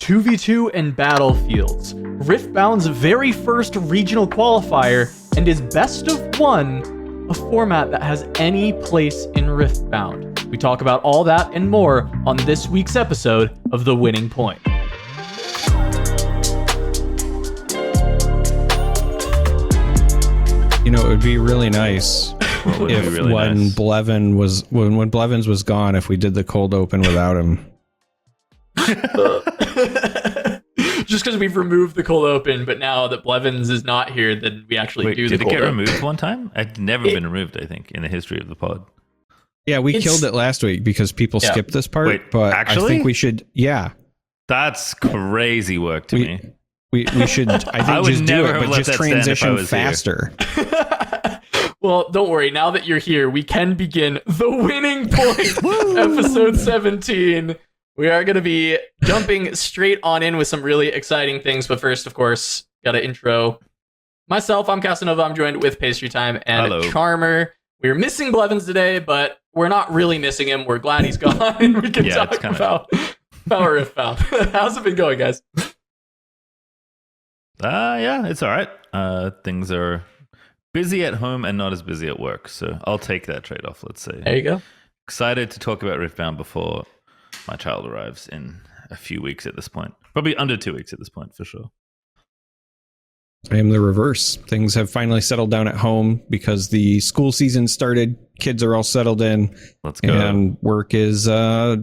2v2 and Battlefields, Riftbound's very first regional qualifier, and is best of one, a format that has any place in Riftbound. We talk about all that and more on this week's episode of The Winning Point. You know, it would be really nice if when Blevins was gone, if we did the cold open without him. Just because we've removed the cold open, but now that Blevins is not here, then we actually do the cold open. Did it get removed one time? I'd never been removed, I think, in the history of the pod. Yeah, we killed it last week because people skipped this part. Wait, but actually? I think we should. Yeah, that's crazy work to me. We should. I think just do it, but just transition faster. Well, don't worry. Now that you're here, we can begin The Winning Point, episode 17. We are going to be jumping straight on in with some really exciting things. But first, of course, got to intro myself. I'm Casanova. I'm joined with Pastrytime and Hello. Charmer. We're missing Blevins today, but we're not really missing him. We're glad he's gone. And we can talk about Riftbound. How's it been going, guys? Yeah, it's all right. Things are busy at home and not as busy at work. So I'll take that trade-off, let's say. There you go. Excited to talk about Riftbound before my child arrives in a few weeks at this point. Probably under 2 weeks at this point, for sure. I am the reverse. Things have finally settled down at home because the school season started. Kids are all settled in. Let's go. And work is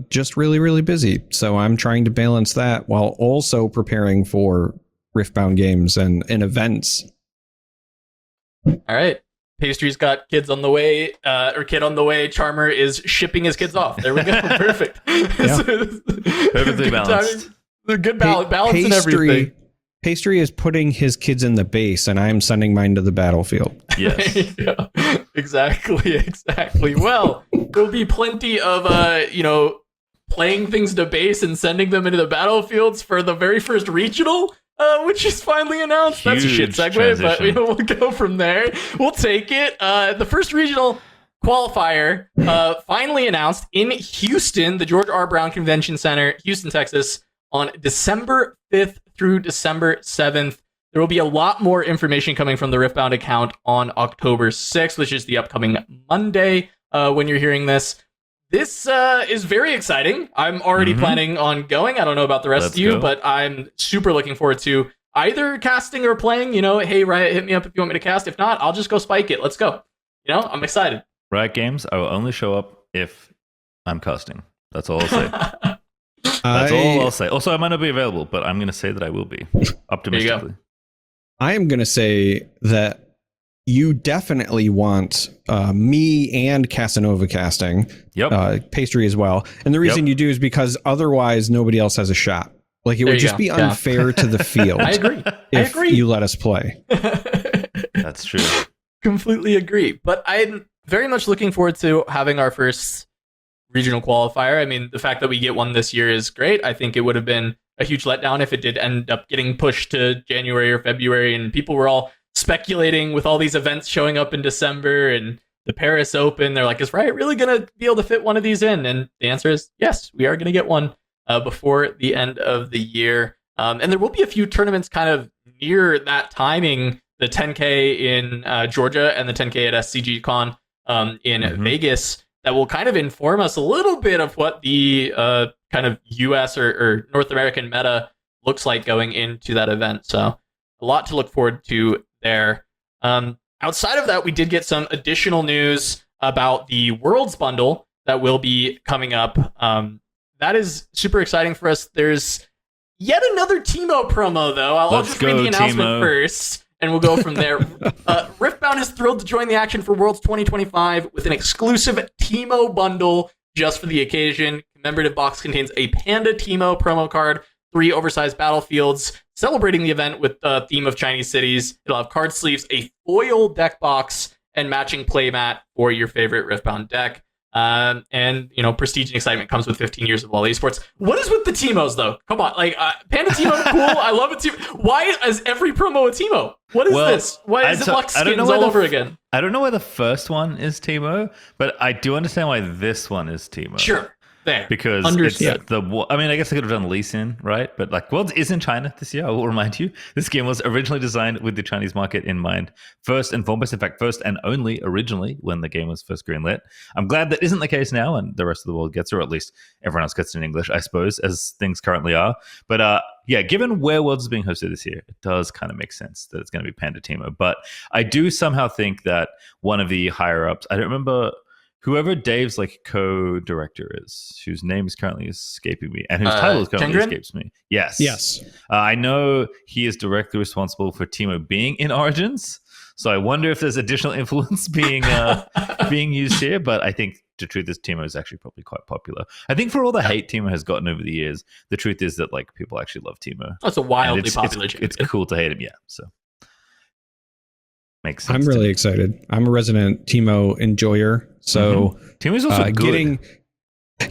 just really, really busy. So I'm trying to balance that while also preparing for Riftbound games and events. All right. Pastry's got kids on the way, or kid on the way. Charmer is shipping his kids off. There we go. Perfect. Perfectly balanced. Good balance in everything. Pastry is putting his kids in the base, and I am sending mine to the battlefield. Yes. There you go. Exactly. Well, there'll be plenty of, playing things to base and sending them into the battlefields for the very first regional, which is finally announced. Huge That's a shit segue, transition. but we'll go from there. We'll take it. The first regional qualifier finally announced in Houston, the George R. Brown Convention Center, Houston, Texas, on December 5th through December 7th. There will be a lot more information coming from the Riftbound account on October 6th, which is the upcoming Monday when you're hearing this. This is very exciting. I'm already planning on going. I don't know about the rest of you, but I'm super looking forward to either casting or playing. Hey, Riot, hit me up if you want me to cast. If not, I'll just go spike it. Let's go. I'm excited. Riot Games, I will only show up if I'm casting. That's all I'll say. That's all I'll say. Also, I might not be available, but I'm going to say that I will be, optimistically. I am going to say that you definitely want me and Casanova casting. Yep. Pastry as well. And the reason you do is because otherwise nobody else has a shot. Like, it would just be unfair to the field. I agree. If you let us play. That's true. Completely agree. But I'm very much looking forward to having our first regional qualifier. I mean, the fact that we get one this year is great. I think it would have been a huge letdown if it did end up getting pushed to January or February, and people were all speculating with all these events showing up in December and the Paris Open. They're like, is Riot really going to be able to fit one of these in? And the answer is yes, we are going to get one before the end of the year. And there will be a few tournaments kind of near that timing, the 10K in Georgia and the 10K at SCGCon in Vegas, that will kind of inform us a little bit of what the kind of US or North American meta looks like going into that event. So a lot to look forward to there. Outside of that, we did get some additional news about the Worlds bundle that will be coming up. That is super exciting for us. There's yet another Teemo promo, though. I'll just read the announcement first, and we'll go from there. Riftbound is thrilled to join the action for Worlds 2025 with an exclusive Teemo bundle just for the occasion. Commemorative box contains a Panda Teemo promo card, 3 oversized battlefields, celebrating the event with the theme of Chinese cities. It'll have card sleeves, a foil deck box, and matching playmat for your favorite Riftbound deck. And, prestige and excitement comes with 15 years of LoL esports. What is with the Teemos, though? Come on. Panda Teemo, cool. I love it. Why is every promo a Teemo? What is this? Why is it Lux skins all over again? I don't know why the first one is Teemo, but I do understand why this one is Teemo. Sure. There. because Understood. it's I mean, I guess I could have done Lee Sin, right? But like, Worlds is in China this year. I will remind you, this game was originally designed with the Chinese market in mind, first and foremost. In fact, first and only originally when the game was first greenlit. I'm glad that isn't the case now, and the rest of the world gets it, or at least everyone else gets it in English, I suppose, as things currently are. But yeah, given where Worlds is being hosted this year, it does kind of make sense that it's going to be Panda Timo. But I do somehow think that one of the higher ups, I don't remember whoever Dave's like co-director is, whose name is currently escaping me, and whose title is currently escapes me. Yes. I know he is directly responsible for Timo being in Origins, so I wonder if there's additional influence being used here. But I think the truth is Timo is actually probably quite popular. I think for all the hate Timo has gotten over the years, the truth is that like people actually love Timo. That's a wildly popular champion. It's cool to hate him, yeah. So makes sense. I'm really excited. I'm a resident Timo enjoyer. So Timo's also good.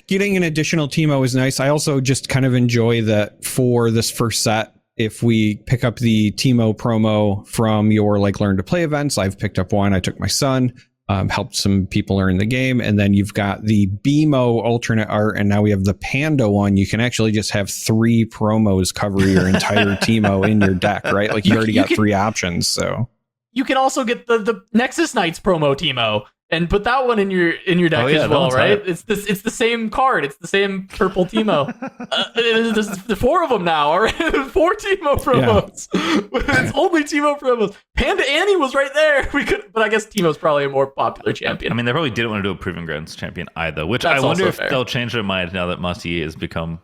Getting an additional Timo is nice. I also just kind of enjoy that for this first set. If we pick up the Timo promo from your like learn to play events, I've picked up one. I took my son, helped some people learn the game, and then you've got the BMO alternate art, and now we have the Panda one. You can actually just have 3 promos cover your entire Timo in your deck, right? Like you already got 3 options. So you can also get the Nexus Knights promo Timo and put that one in your deck as well, right? It's the same card. It's the same purple Timo. There's 4 of them now, all right? 4 Timo promos. Yeah. It's only Timo promos. Panda Annie was right there. But I guess Timo's probably a more popular champion. I mean, they probably didn't want to do a Proving Grounds champion either, which I wonder if they'll change their mind now that Master Yi has become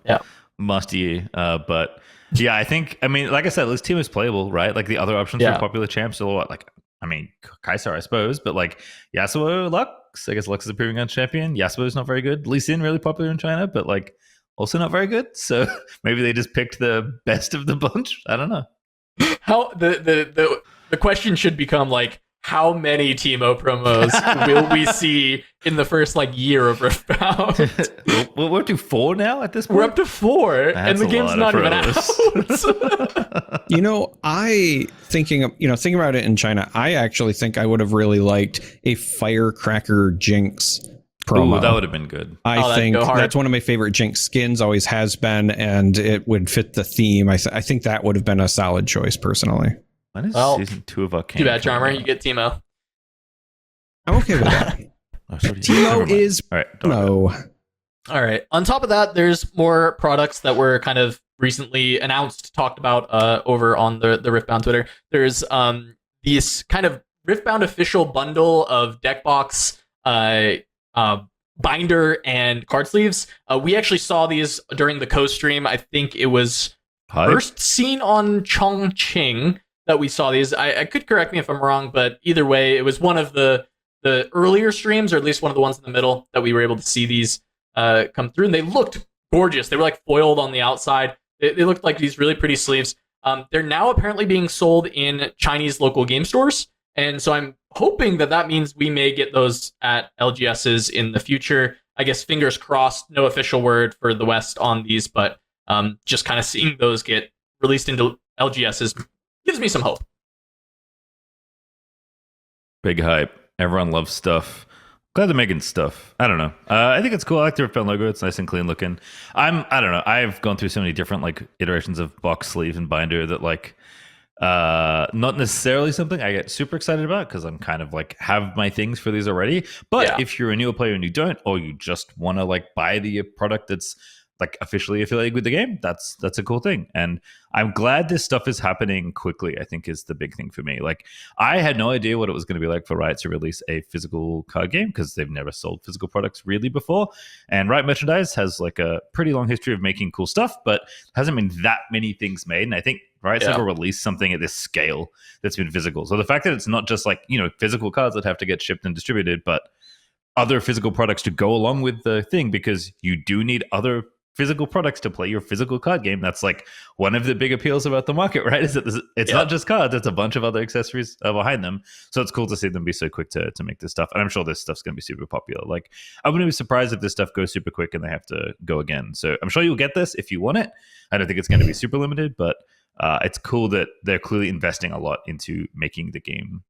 Master Yi. But yeah, I mean, like I said, at least Timo's playable, right? Like the other options for popular champs are what, like, I mean, Kaiser, I suppose, but like Yasuo, Lux. I guess Lux is a Proving Grounds champion. Yasuo is not very good. Lee Sin, really popular in China, but like also not very good. So maybe they just picked the best of the bunch. I don't know. How the question should become like, how many Timo promos will we see in the first like year of Riftbound? We're up to 4 now at this point? We're up to 4, and the game's not even out. You know, thinking about it in China, I actually think I would have really liked a Firecracker Jinx promo. Ooh, that would have been good. I think that's one of my favorite Jinx skins, always has been, and it would fit the theme. I think that would have been a solid choice, personally. When is season 2 of Arcane? Too bad, Charmer. You get Timo. I'm okay with that. Timo is no. All right. On top of that, there's more products that were kind of recently announced, talked about over on the Riftbound Twitter. There's these kind of Riftbound official bundle of deck box, binder, and card sleeves. We actually saw these during the co-stream. I think it was first seen on Chongqing that we saw these. I could correct me if I'm wrong, but either way, it was one of the earlier streams, or at least one of the ones in the middle, that we were able to see these come through, and they looked gorgeous. They were like foiled on the outside. They looked like these really pretty sleeves. They're now apparently being sold in Chinese local game stores, and so I'm hoping that means we may get those at LGSs in the future. I guess fingers crossed. No official word for the West on these, but just kind of seeing those get released into LGSs gives me some hope. Big hype. Everyone loves stuff. Glad they're making stuff. I don't know. I think it's cool. I like the Riftbound logo. It's nice and clean looking. I don't know. I've gone through so many different like iterations of box, sleeve, and binder that like not necessarily something I get super excited about, because I'm kind of like have my things for these already. But if you're a newer player and you don't, or you just want to like buy the product that's like officially affiliated with the game, that's a cool thing. And I'm glad this stuff is happening quickly, I think, is the big thing for me. Like, I had no idea what it was going to be like for Riot to release a physical card game, because they've never sold physical products really before. And Riot Merchandise has like a pretty long history of making cool stuff, but hasn't been that many things made. And I think Riot's never released something at this scale that's been physical. So the fact that it's not just like, physical cards that have to get shipped and distributed, but other physical products to go along with the thing, because you do need other physical products to play your physical card game. That's like one of the big appeals about the market, right? Is that it's not just cards, it's a bunch of other accessories behind them. So it's cool to see them be so quick to make this stuff. And I'm sure this stuff's going to be super popular. Like, I wouldn't be surprised if this stuff goes super quick and they have to go again. So I'm sure you'll get this if you want it. I don't think it's going to be super limited, but it's cool that they're clearly investing a lot into making the game,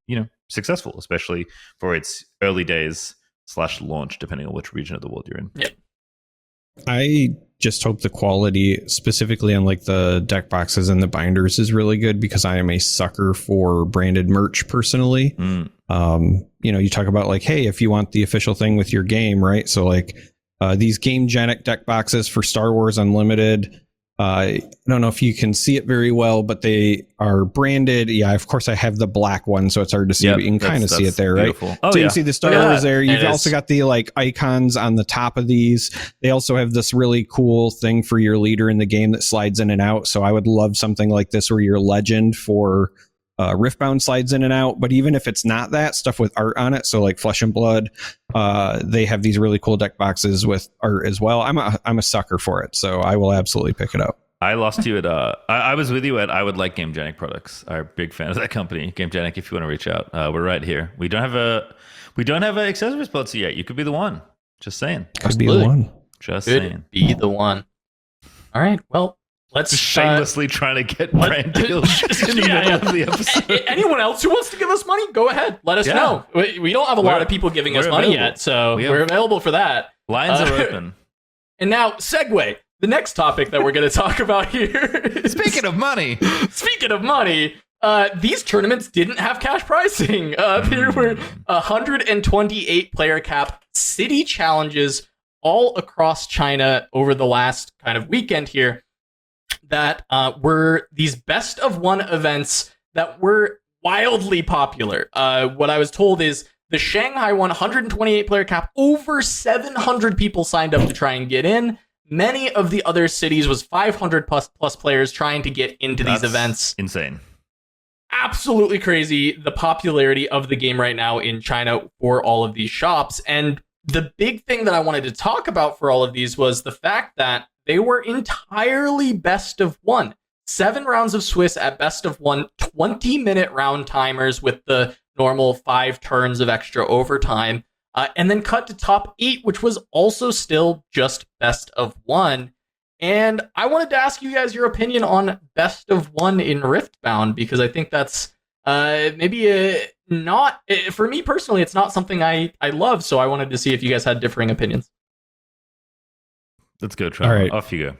successful, especially for its early days / launch, depending on which region of the world you're in. Yeah. I just hope the quality, specifically on like the deck boxes and the binders, is really good because I am a sucker for branded merch personally. You talk about like, hey, if you want the official thing with your game, right? So like these Gamegenic deck boxes for Star Wars Unlimited. I don't know if you can see it very well, but they are branded. Yeah, of course I have the black one, so it's hard to see, but you can kind of see it there, beautiful. Right? Oh, so yeah. you can see the Star Wars there. You've also got the like icons on the top of these. They also have this really cool thing for your leader in the game that slides in and out. So I would love something like this where your legend for Riftbound slides in and out. But even if it's not that, stuff with art on it, so like Flesh and Blood, they have these really cool deck boxes with art as well. I'm a sucker for it, so I will absolutely pick it up. I lost you at I was with you at I would like Gamegenic products. I'm a big fan of that company. Gamegenic, if you want to reach out. We're right here. We don't have an accessories policy yet. You could be the one. Just saying. Could be the one. Just Could saying. be the one. All right. Well, let's shamelessly trying to get brand deals in the middle of the episode. Anyone else who wants to give us money, go ahead. Let us know. We don't have a lot of people giving us money yet, so we're available for that. Lines are open. And now, segue. The next topic that we're going to talk about here is... Speaking of money, these tournaments didn't have cash pricing. There were 128 player cap city challenges all across China over the last kind of weekend here that were these best of one events that were wildly popular. What I was told is the Shanghai one, 128 player cap, over 700 people signed up to try and get in. Many of the other cities was 500 plus players trying to get into these events. Insane. Absolutely crazy, the popularity of the game right now in China for all of these shops. And the big thing that I wanted to talk about for all of these was the fact that they were entirely best of one. 7 rounds of Swiss at best of one, 20-minute round timers with the normal 5 turns of extra overtime. And then cut to top 8, which was also still just best of one. And I wanted to ask you guys your opinion on best of one in Riftbound, because I think that's maybe not, for me personally, it's not something I love. So I wanted to see if you guys had differing opinions. Let's go, Trevor. All right. Off you go.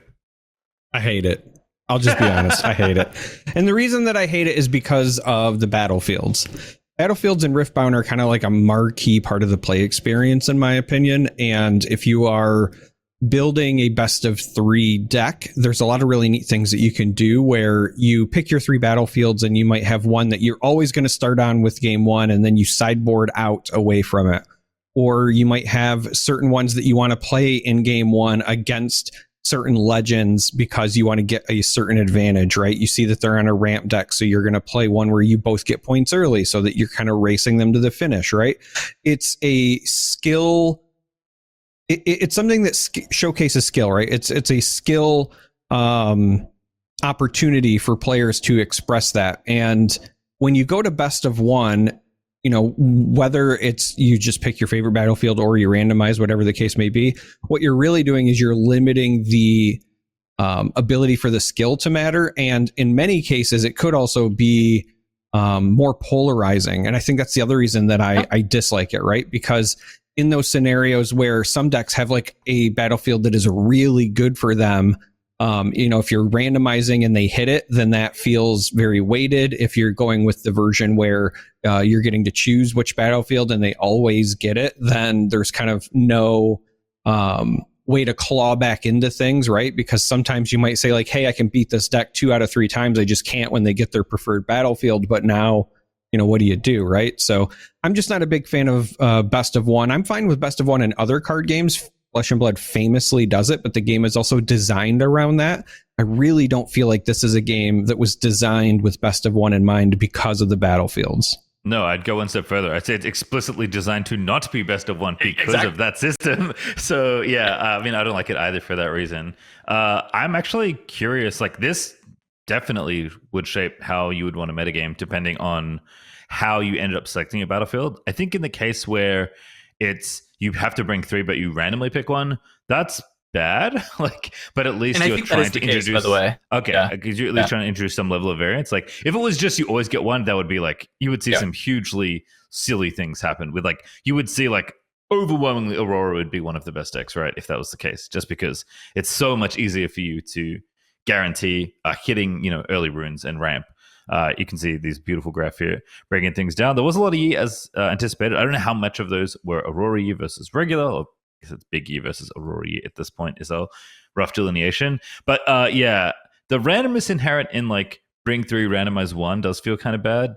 I hate it. I'll just be honest. I hate it. And the reason that I hate it is because of the battlefields. Battlefields and Riftbound are kind of like a marquee part of the play experience, in my opinion. And if you are building a best of 3 deck, there's a lot of really neat things that you can do where you pick your 3 battlefields and you might have one that you're always going to start on with game 1 and then you sideboard out away from it. Or you might have certain ones that you want to play in game 1 against certain legends because you want to get a certain advantage, right? You see that they're on a ramp deck, so you're going to play one where you both get points early so that you're kind of racing them to the finish, right? It's a skill. It's something that showcases skill, right? It's a skill opportunity for players to express that. And when you go to best of one, whether it's you just pick your favorite battlefield or you randomize, whatever the case may be, what you're really doing is you're limiting the ability for the skill to matter. And in many cases, it could also be more polarizing. And I think that's the other reason that I dislike it, right? Because in those scenarios where some decks have like a battlefield that is really good for them, if you're randomizing and they hit it, then that feels very weighted. If you're going with the version where you're getting to choose which battlefield and they always get it, then there's kind of no way to claw back into things, right? Because sometimes you might say like, hey, I can beat this deck 2 out of 3 times. I just can't when they get their preferred battlefield. But now, what do you do, right? So I'm just not a big fan of best of one. I'm fine with best of one in other card games. Flesh and Blood famously does it, but the game is also designed around that. I really don't feel like this is a game that was designed with best of one in mind because of the battlefields. No, I'd go one step further. I'd say it's explicitly designed to not be best of one because of that system. So yeah, I don't like it either for that reason. I'm actually curious, like this definitely would shape how you would want to metagame depending on how you ended up selecting a battlefield. I think in the case where it's you have to bring 3 but you randomly pick one, that's bad. But at least you're trying to introduce, by the way. Okay, because you're at least trying to introduce some level of variance. Like if it was just you always get one, that would be like you would see some hugely silly things happen with you would see like overwhelmingly Aurora would be one of the best decks, right? If that was the case, just because it's so much easier for you to guarantee hitting, early runes and ramp. You can see these beautiful graph here breaking things down. There was a lot of Yi as anticipated. I don't know how much of those were Aurora Yi versus regular, or I guess it's Big Yi versus Aurora Yi at this point is a rough delineation. But the randomness inherent in like bring 3 randomize 1 does feel kind of bad.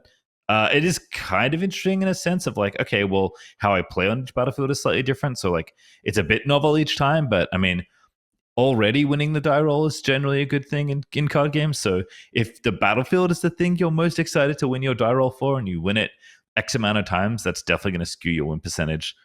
It is kind of interesting in a sense of like, okay, well, how I play on each battlefield is slightly different. So like it's a bit novel each time, but I mean, already winning the die roll is generally a good thing in card games. So if the battlefield is the thing you're most excited to win your die roll for and you win it X amount of times, that's definitely going to skew your win percentage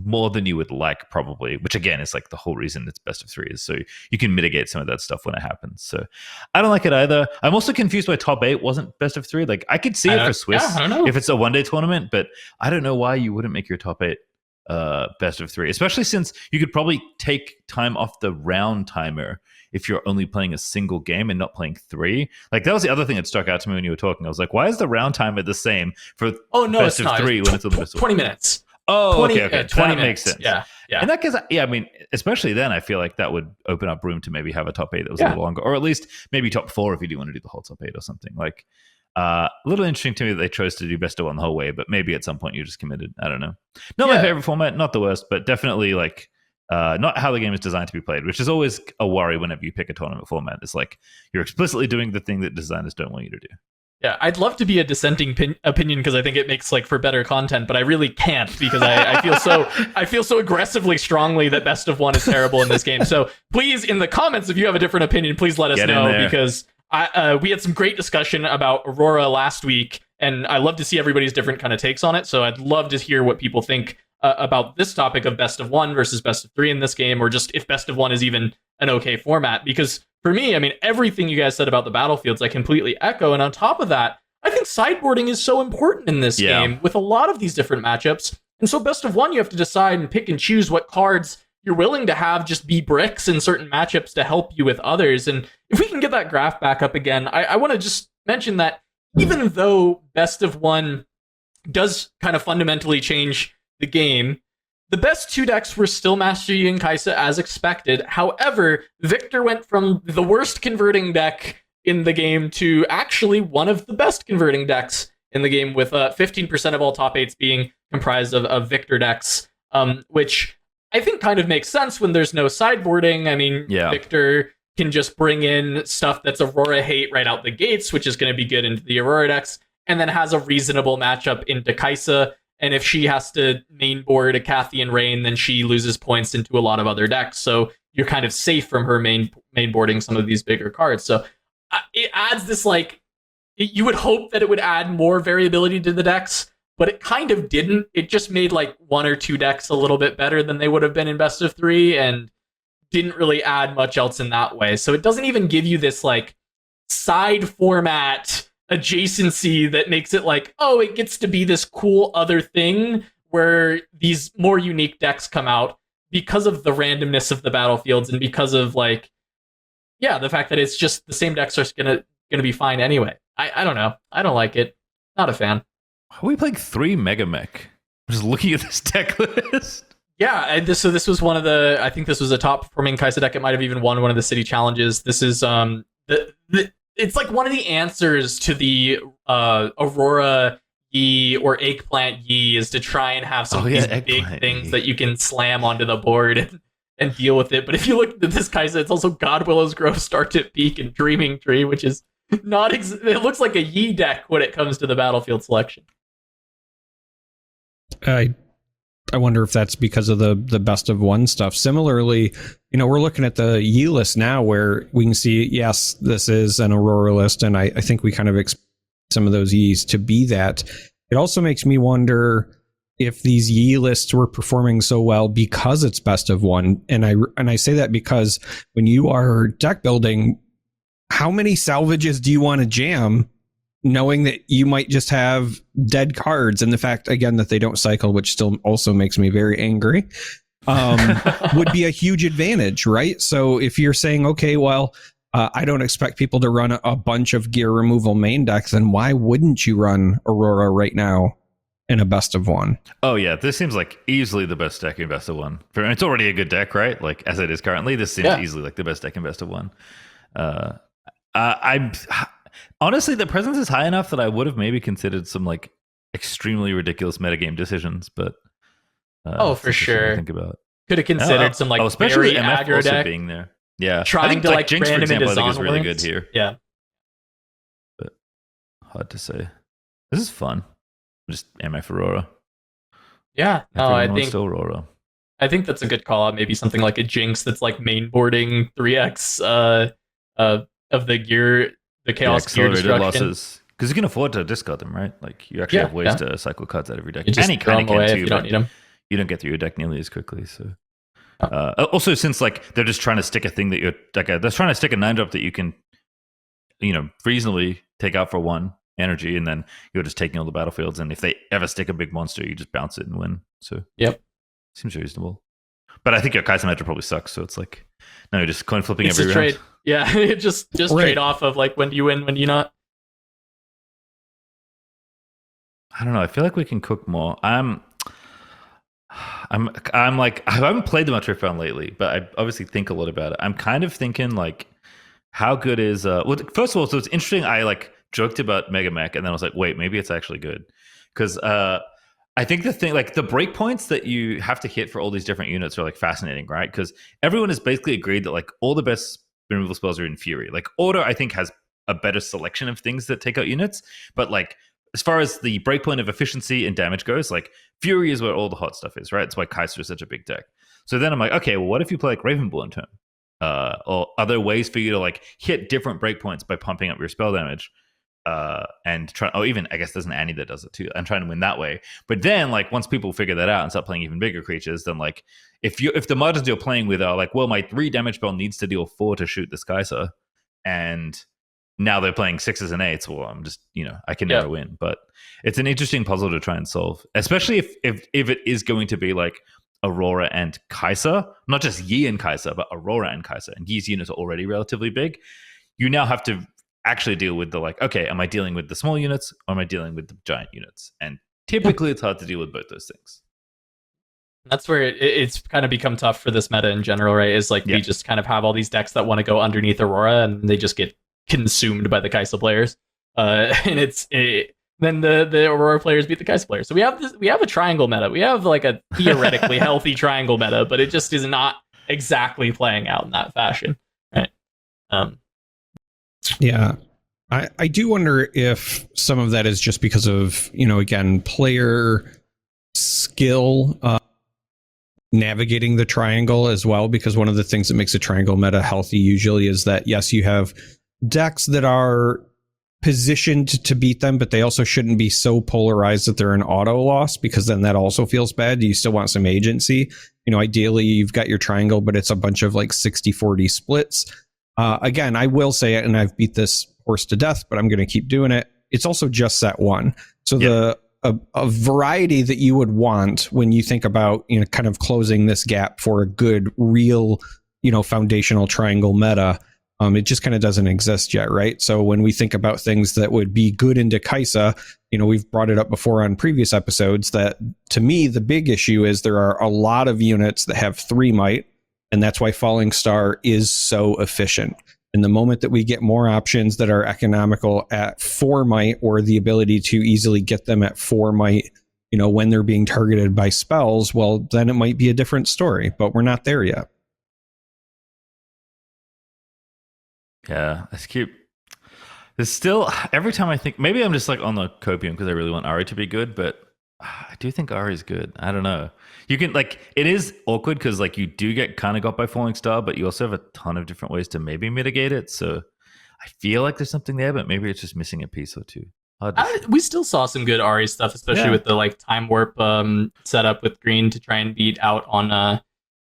more than you would like, probably, which again is like the whole reason it's best of 3 is so you can mitigate some of that stuff when it happens. So I don't like it either. I'm also confused why top 8 wasn't best of 3. Like I could see it for Swiss if it's a one-day tournament, but I don't know why you wouldn't make your top 8 best of 3, especially since you could probably take time off the round timer if you're only playing a single game and not playing 3. Like that was the other thing that stuck out to me when you were talking. I was like, why is the round timer the same for best of 3 when it's a best of 20 minutes? Oh, 20, okay. 20 that makes sense. Yeah. In that case, I mean, especially then, I feel like that would open up room to maybe have a top 8 that was a little longer, or at least maybe top 4 if you do want to do the whole top 8 or something. Like, a little interesting to me that they chose to do best of 1 the whole way, but maybe at some point you just committed. I don't know. Not my favorite format, not the worst, but definitely like not how the game is designed to be played, which is always a worry whenever you pick a tournament format. It's like you're explicitly doing the thing that designers don't want you to do. Yeah, I'd love to be a dissenting opinion because I think it makes like for better content, but I really can't because I feel so aggressively strongly that best of 1 is terrible in this game. So please, in the comments, if you have a different opinion, please let us know because we had some great discussion about Aurora last week, and I love to see everybody's different kind of takes on it. So I'd love to hear what people think about this topic of best of 1 versus best of 3 in this game, or just if best of 1 is even an okay format. Because for me, I mean, everything you guys said about the battlefields, I completely echo. And on top of that, I think sideboarding is so important in this game with a lot of these different matchups. And so best of 1, you have to decide and pick and choose what cards you're willing to have just be bricks in certain matchups to help you with others. And if we can get that graph back up again, I want to just mention that even though best of 1 does kind of fundamentally change the game, the best 2 decks were still Master Yi and Kai'Sa as expected. However, Victor went from the worst converting deck in the game to actually one of the best converting decks in the game, with 15% of all top 8s being comprised of Victor decks, which I think kind of makes sense when there's no sideboarding. I mean, Victor can just bring in stuff that's Aurora hate right out the gates, which is going to be good into the Aurora decks, and then has a reasonable matchup into Kai'Sa. And if she has to main board a Cathian Rain, then she loses points into a lot of other decks. So you're kind of safe from her main boarding some of these bigger cards. So it adds this, like, you would hope that it would add more variability to the decks, but it kind of didn't. It just made like 1 or 2 decks a little bit better than they would have been in best of 3, and didn't really add much else in that way. So it doesn't even give you this like side format adjacency that makes it like, oh, it gets to be this cool other thing where these more unique decks come out because of the randomness of the battlefields and because of like, the fact that it's just the same decks are gonna be fine anyway. I don't know. I don't like it. Not a fan. Are we playing 3 Mega Mech? I'm just looking at this deck list. Yeah, this was one of the, I think this was a top performing Kai'Sa deck. It might have even won one of the city challenges. This is it's like one of the answers to the Aurora Yi or Eggplant Yi is to try and have some of these big things that you can slam onto the board and deal with it. But if you look at this Kai'Sa, it's also Godwillow's Grove, Startip Peak, and Dreaming Tree, which is not it looks like a Yi deck when it comes to the battlefield selection. I wonder if that's because of the best of 1 stuff. Similarly, we're looking at the Yi list now where we can see, yes, this is an Aurora list, and I think we kind of expect some of those Yis to be that. It also makes me wonder if these Yi lists were performing so well because it's best of 1. And I say that because when you are deck building, how many salvages do you want to jam, knowing that you might just have dead cards, and the fact, again, that they don't cycle, which still also makes me very angry, would be a huge advantage, right? So if you're saying, okay, well, I don't expect people to run a bunch of gear removal main decks, then why wouldn't you run Aurora right now in a best of one. Oh yeah, this seems like easily the best deck in best of one. It's already a good deck, right? Like as it is currently, this seems easily like the best deck in best of one. I'm honestly, the presence is high enough that I would have maybe considered some like extremely ridiculous metagame decisions, but for sure. Think about. Could have considered some like especially very MF aggro also deck being there. Yeah, trying to like Jinx, for random example, into I think is really Zonlords. good here. Yeah, But hard to say. This is fun. Just MF Aurora. Yeah, no, I think still Aurora. I think that's a good call out. Maybe something like a Jinx that's like mainboarding 3x of the gear, the Chaos gear destruction. Losses. Because you can afford to discard them, right? Like you actually have ways to cycle cards out of your deck. You just and throw them away if you don't need them. You don't get through your deck nearly as quickly. So also, since like they're just trying to stick a thing that you're like they're trying to stick a 9-drop that you can, reasonably take out for 1 energy, and then you're just taking all the battlefields. And if they ever stick a big monster, you just bounce it and win. So seems reasonable. But I think your Kaiser matchup probably sucks. So it's like no, you're just coin flipping every round. Trade. Yeah, just trade off of like when do you win, when do you not. I don't know. I feel like we can cook more. I'm like I haven't played the much Riftbound lately, but I obviously think a lot about it. I'm kind of thinking like, how good is well? First of all, so it's interesting. I like joked about Mega Mech, and then I was like, wait, maybe it's actually good because I think the thing like the breakpoints that you have to hit for all these different units are like fascinating, right? Because everyone has basically agreed that like all the best removal spells are in Fury. Like Order, I think, has a better selection of things that take out units, but like as far as the breakpoint of efficiency and damage goes, like Fury is where all the hot stuff is, right? It's why Kaiser is such a big deck. So then I'm like, okay, well, what if you play like Ravenborn turn? Or other ways for you to like hit different breakpoints by pumping up your spell damage. And try, even I guess there's an Annie that does it too. I'm trying to win that way. But then like once people figure that out and start playing even bigger creatures, then like if the margins you're playing with are like, well, my 3 damage spell needs to deal 4 to shoot this Kaiser, and now they're playing 6s and 8s. Well, I'm just, I can never win. But it's an interesting puzzle to try and solve, especially if it is going to be like Aurora and Kaiser, not just Yi and Kaiser, but Aurora and Kaiser. And Yi's units are already relatively big. You now have to actually deal with the like, okay, am I dealing with the small units or am I dealing with the giant units? And typically it's hard to deal with both those things. That's where it's kind of become tough for this meta in general, right? Is like we just kind of have all these decks that want to go underneath Aurora and they just get consumed by the Kaiser players. And then the Aurora players beat the Kaiser players. So we have a triangle meta. We have like a theoretically healthy triangle meta, but it just is not exactly playing out in that fashion, right? Yeah. I do wonder if some of that is just because of, again, player skill navigating the triangle as well, because one of the things that makes a triangle meta healthy usually is that, yes, you have decks that are positioned to beat them, but they also shouldn't be so polarized that they're an auto loss, because then that also feels bad. You still want some agency. Ideally, you've got your triangle, but it's a bunch of like 60-40 splits. Again, I will say it, and I've beat this horse to death, but I'm going to keep doing it. It's also just set 1. So a variety that you would want when you think about, kind of closing this gap for a good, real, foundational triangle meta, it just kind of doesn't exist yet, right? So when we think about things that would be good into Kaisa, we've brought it up before on previous episodes that, to me, the big issue is there are a lot of units that have 3 might, and that's why Falling Star is so efficient. And the moment that we get more options that are economical at 4 might, or the ability to easily get them at 4 might, when they're being targeted by spells, well, then it might be a different story, but we're not there yet. Yeah, there's still, every time I think, maybe I'm just like on the copium because I really want Ari to be good, but I do think Ari is good. I don't know. You can like, it is awkward because like you do get kind of got by Falling Star, but you also have a ton of different ways to maybe mitigate it. So I feel like there's something there, but maybe it's just missing a piece or two. We still saw some good Ari stuff, especially with the like time warp setup with green to try and beat out on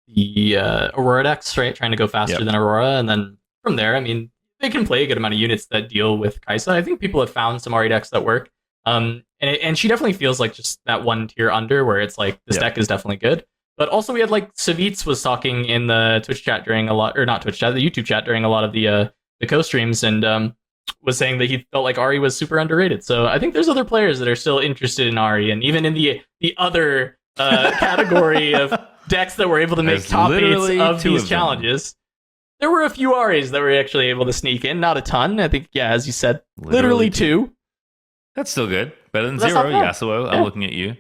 the Aurora decks, right? Trying to go faster than Aurora, and then from there, I mean, they can play a good amount of units that deal with Kaisa. I think people have found some Ari decks that work. And she definitely feels like just that one tier under, where it's like this deck is definitely good. But also we had like Savitz was talking in the Twitch chat during a lot, or not Twitch chat, the YouTube chat during a lot of the co-streams, and was saying that he felt like Ari was super underrated. So I think there's other players that are still interested in Ari, and even in the other category of decks that were able to make There's top 8s literally of two these of them. challenges. There were a few Aris that were actually able to sneak in, not a ton. I think, yeah, as you said, literally two. That's still good. Better than That's 0. not bad. Yasuo, Yeah. I'm looking at you.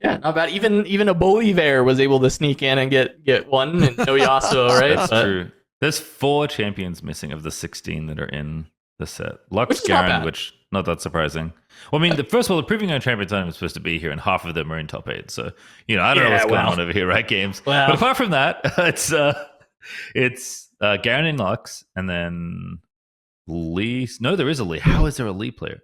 Yeah, not bad. Even a Bolivar was able to sneak in and get one, and no Yasuo, right? That's But true. There's 4 champions missing of the 16 that are in the set. Lux, Which is not Garen, bad. which not that surprising. Well, I mean, first of all, the Proving Ground Champion Tournament was supposed to be here, and half of them are in top 8. So, I don't know what's going on over here, right, games? Well. But apart from that, it's Garen and Lux, and then Lee. No, there is a Lee. How is there a Lee player?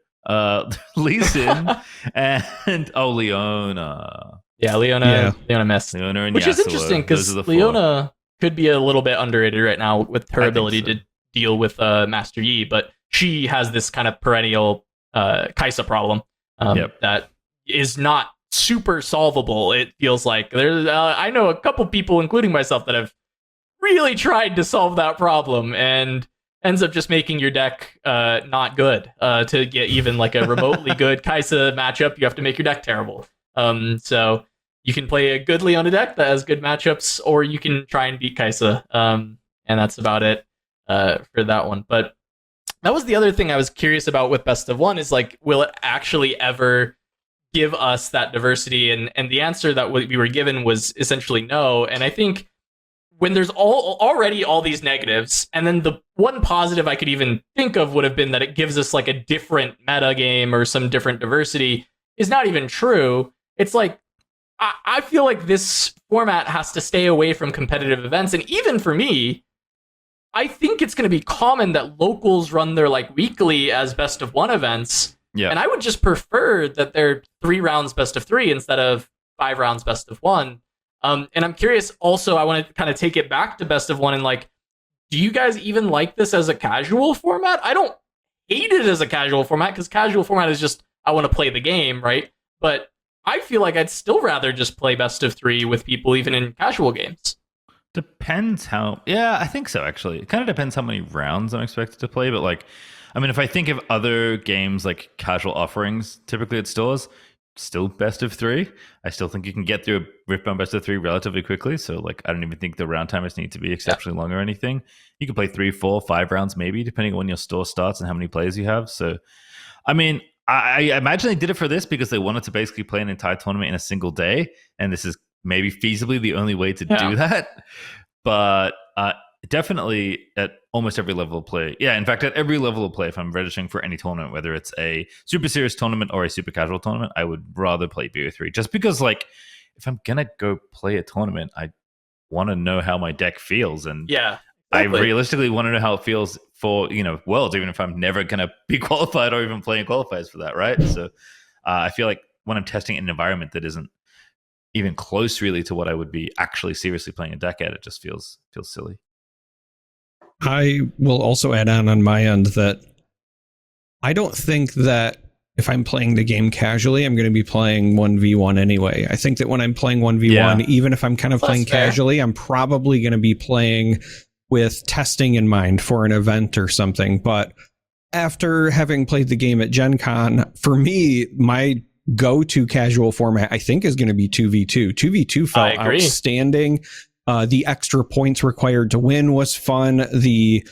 Lee Sin and Leona. yeah, Leona missed. Leona and Which is Yasuo. interesting Those because are the 4. Leona could be a little bit underrated right now with her I think ability so. to deal with Master Yi, but she has this kind of perennial Kaisa problem that is not super solvable. It feels like there's I know a couple people, including myself, that have really tried to solve that problem and ends up just making your deck not good. To get even like a remotely good Kaisa matchup, you have to make your deck terrible. So you can play a good Leona deck that has good matchups, or you can try and beat Kaisa. And that's about it for that one. But that was the other thing I was curious about with Best of One is like, will it actually ever give us that diversity? And the answer that we were given was essentially no. And I think when there's already all these negatives, and then the one positive I could even think of would have been that it gives us like a different meta game or some different diversity, is not even true. It's like, I feel like this format has to stay away from competitive events. And even for me, I think it's going to be common that locals run their like weekly as best of one events. Yeah. And I would just prefer that they're 3 rounds best of 3 instead of 5 rounds best of 1. And I'm curious also, I want to kind of take it back to best of 1 and like, do you guys even like this as a casual format? I don't hate it as a casual format because casual format is just, I want to play the game, right? But I feel like I'd still rather just play best of 3 with people even in casual games. Depends how. Yeah, I think so, actually. It kind of depends how many rounds I'm expected to play. But, like, I mean, if I think of other games like casual offerings, typically at stores, still best of 3. I still think you can get through a Riftbound best of 3 relatively quickly. So, like, I don't even think the round timers need to be exceptionally long or anything. You can play 3, 4, 5 rounds maybe, depending on when your store starts and how many players you have. So, I mean, I imagine they did it for this because they wanted to basically play an entire tournament in a single day. And this is maybe feasibly the only way to do that. But definitely at almost every level of play. Yeah, in fact, at every level of play, if I'm registering for any tournament, whether it's a super serious tournament or a super casual tournament, I would rather play BO3. Just because, like, if I'm going to go play a tournament, I want to know how my deck feels. And yeah, I exactly. realistically want to know how it feels for, Worlds, even if I'm never going to be qualified or even playing qualifiers for that, right? So I feel like when I'm testing an environment that isn't even close really to what I would be actually seriously playing a deck at, it just feels silly. I will also add on my end that I don't think that if I'm playing the game casually, I'm going to be playing 1v1 anyway. I think that when I'm playing 1v1, even if I'm kind of playing casually, I'm probably going to be playing with testing in mind for an event or something. But after having played the game at Gen Con, for me, my go-to casual format, I think, is going to be 2v2. 2v2 felt outstanding. The extra points required to win was fun. The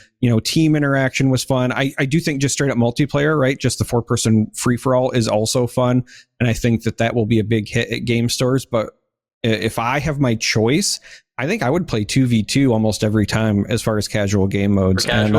team interaction was fun. I do think just straight up multiplayer, right? Just the 4-person free-for-all is also fun. And I think that will be a big hit at game stores. But if I have my choice, I think I would play 2v2 almost every time as far as casual game modes. And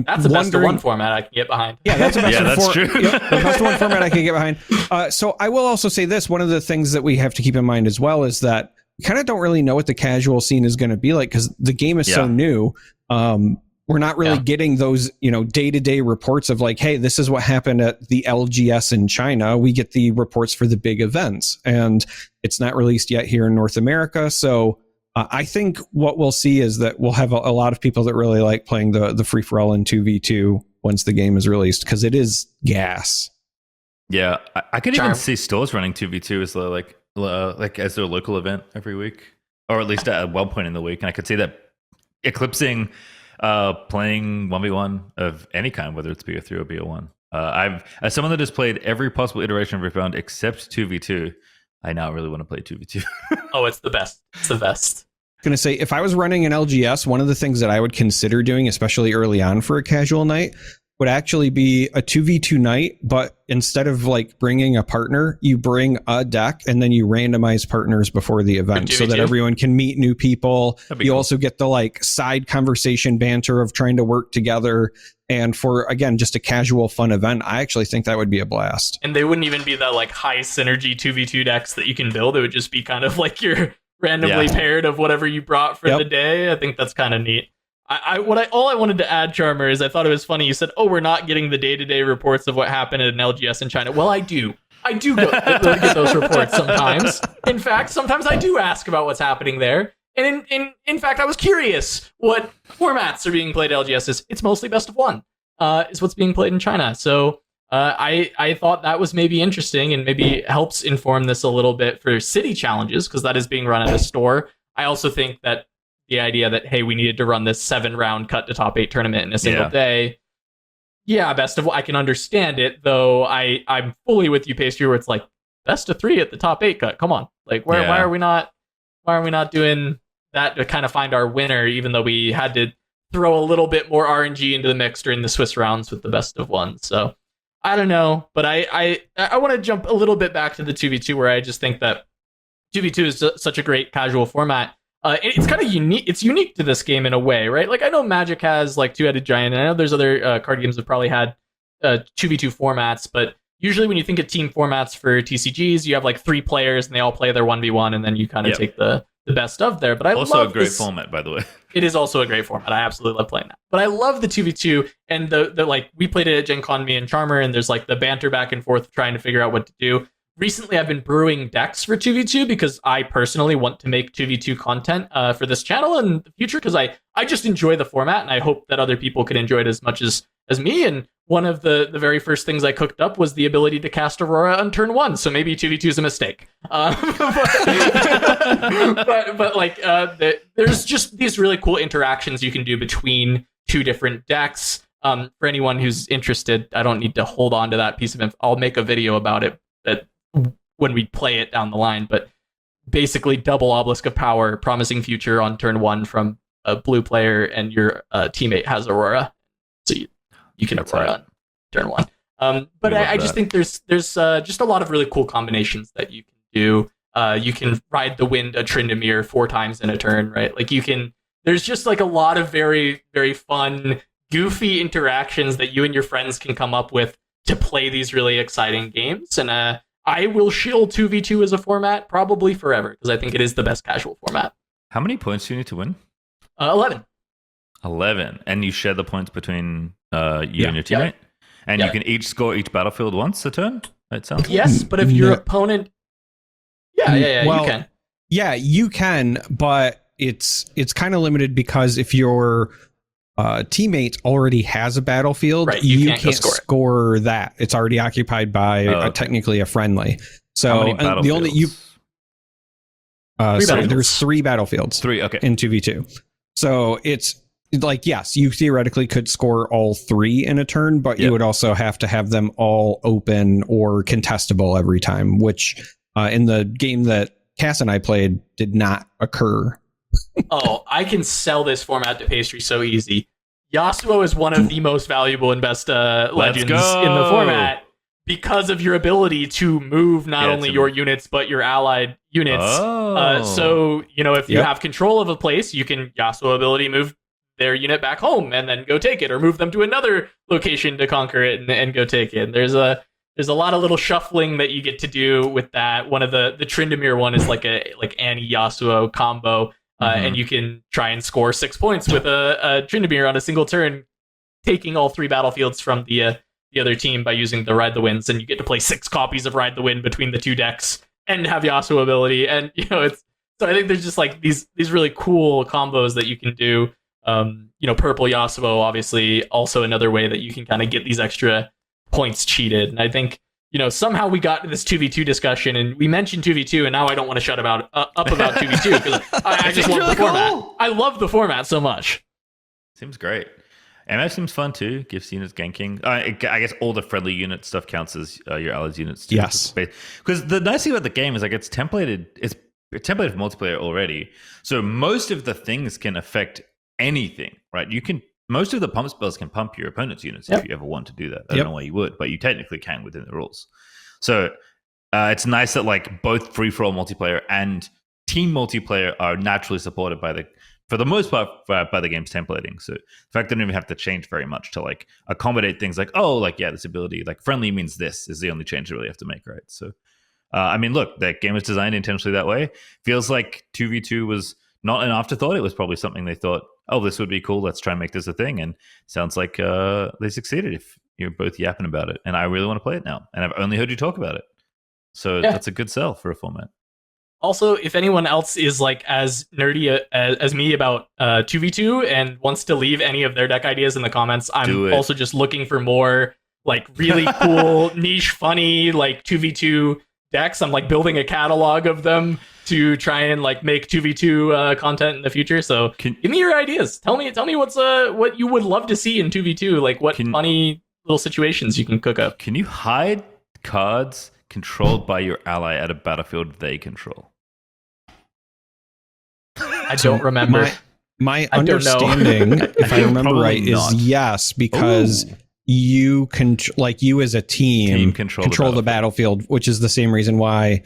that's the best of one format I can get behind. Yeah, that's the best that's true. The best of one format I can get behind. So I will also say this. One of the things that we have to keep in mind as well is that we kind of don't really know what the casual scene is going to be like because the game is so new. We're not really getting those, day-to-day reports of like, hey, this is what happened at the LGS in China. We get the reports for the big events, and it's not released yet here in North America. So I think what we'll see is that we'll have a lot of people that really like playing the free-for-all in 2v2 once the game is released because it is gas. Yeah, I could even see stores running 2v2 as like as their local event every week, or at least at one point in the week, and I could see that eclipsing Playing 1v1 of any kind, whether it's BO3 or BO1. I've, as someone that has played every possible iteration of Riftbound except 2v2, I now really want to play 2v2. Oh, it's the best. It's the best. Going to say, if I was running an LGS, one of the things that I would consider doing, especially early on for a casual night, would actually be a 2v2 night, but instead of like bringing a partner, you bring a deck and then you randomize partners before the event so that everyone can meet new people. You also get the like side conversation banter of trying to work together. And for, again, just a casual fun event, I actually think that would be a blast. And they wouldn't even be that like high synergy 2v2 decks that you can build. It would just be kind of like your randomly paired of whatever you brought for the day. I think that's kind of neat. All I wanted to add, Charmer, is I thought it was funny. You said, "Oh, we're not getting the day-to-day reports of what happened at an LGS in China." Well, I do. I do get those reports sometimes. In fact, sometimes I do ask about what's happening there. And in fact, I was curious what formats are being played at LGS. It's mostly best of one. Is what's being played in China. So I thought that was maybe interesting and maybe helps inform this a little bit for city challenges, because that is being run at a store. I also think that the idea that, hey, we needed to run this 7-round cut to top 8 tournament in a single day. Yeah, best of, I can understand it, though I'm fully with you, Pastry, where it's like best of 3 at the top 8 cut. Come on. Like why are we not doing that to kind of find our winner, even though we had to throw a little bit more RNG into the mix during the Swiss rounds with the best of 1. So I don't know, but I want to jump a little bit back to the 2v2, where I just think that 2v2 is such a great casual format. It's kind of unique. It's unique to this game in a way, right? Like I know Magic has like Two-Headed Giant, and I know there's other card games that probably had 2v2 formats, but usually when you think of team formats for TCGs, you have like 3 players and they all play their 1v1, and then you kind of take the best of there. But I also love a great this format, by the way. It is also a great format. I absolutely love playing that. But I love the 2v2, and the like we played it at Gen Con, me and Charmer, and there's like the banter back and forth trying to figure out what to do. Recently, I've been brewing decks for 2v2 because I personally want to make 2v2 content for this channel in the future, because I just enjoy the format, and I hope that other people can enjoy it as much as me. And one of the very first things I cooked up was the ability to cast Aurora on turn 1, so maybe 2v2 is a mistake. But there's just these really cool interactions you can do between 2 different decks. For anyone who's interested, I don't need to hold on to that piece of info. I'll make a video about it when we play it down the line, but basically double Obelisk of Power, promising future on turn 1 from a blue player, and your teammate has Aurora, so you can Aurora on turn 1. But I just think there's just a lot of really cool combinations that you can do. You can ride the wind a Tryndamere 4 times in a turn, right? Like there's just like a lot of very, very fun, goofy interactions that you and your friends can come up with to play these really exciting games. And I will shield 2v2 as a format probably forever, because I think it is the best casual format. How many points do you need to win? 11. 11. And you share the points between you and your teammate? And you can each score each battlefield once a turn? It sounds Yes, but if your opponent... Well, you can. Yeah, you can, but it's kind of limited, because if your teammate already has a battlefield, you can't score that. It's already occupied by technically a friendly. So the only there's 3 battlefields. 3, okay. In 2v2. So it's like, yes, you theoretically could score all 3 in a turn, but you would also have to have them all open or contestable every time, which in the game that Cass and I played did not occur. Oh, I can sell this format to Pastry so easy. Yasuo is one of the most valuable and best legends in the format because of your ability to move not only your units, but your allied units. So, if you have control of a place, you can Yasuo ability move their unit back home and then go take it, or move them to another location to conquer it and go take it. And there's a lot of little shuffling that you get to do with that. One of the Tryndamere one is like Annie Yasuo combo. And you can try and score 6 points with a Tryndamere on a single turn, taking all 3 battlefields from the other team by using the Ride the Winds, and you get to play 6 copies of Ride the Wind between the 2 decks and have Yasuo ability. And so I think there's just like these really cool combos that you can do. Purple Yasuo, obviously, also another way that you can kind of get these extra points cheated. And I think somehow we got to this 2v2 discussion, and we mentioned 2v2, and now I don't want to shut up about 2v2, because I just love the format. I love the format so much. Seems great. MF seems fun too. Gives units ganking. I guess all the friendly unit stuff counts as your allies units too. Yes. Because the nice thing about the game is like it's templated. It's templated for multiplayer already. So most of the things can affect anything, right? Most of the pump spells can pump your opponent's units if you ever want to do that. I don't know why you would, but you technically can within the rules. So it's nice that like both free-for-all multiplayer and team multiplayer are naturally supported for the most part, by the game's templating. So the fact they don't even have to change very much to like accommodate things like, this ability, like friendly means this is the only change they really have to make, right? So, I mean, look, that game was designed intentionally that way. Feels like 2v2 was not an afterthought. It was probably something they thought, this would be cool. Let's try and make this a thing. And sounds like they succeeded if you're both yapping about it. And I really want to play it now. And I've only heard you talk about it. So that's a good sell for a format. Also, if anyone else is like as nerdy as me about 2v2 and wants to leave any of their deck ideas in the comments, I'm also just looking for more like really cool, niche, funny like 2v2 decks. I'm like building a catalog of them to try and like make 2v2 content in the future. So give me your ideas. Tell me what you would love to see in 2v2. Like what funny little situations you can cook up. Can you hide cards controlled by your ally at a battlefield they control? I don't remember. My understanding, if I remember right, is yes, because you can, like you as a team control the battlefield, which is the same reason why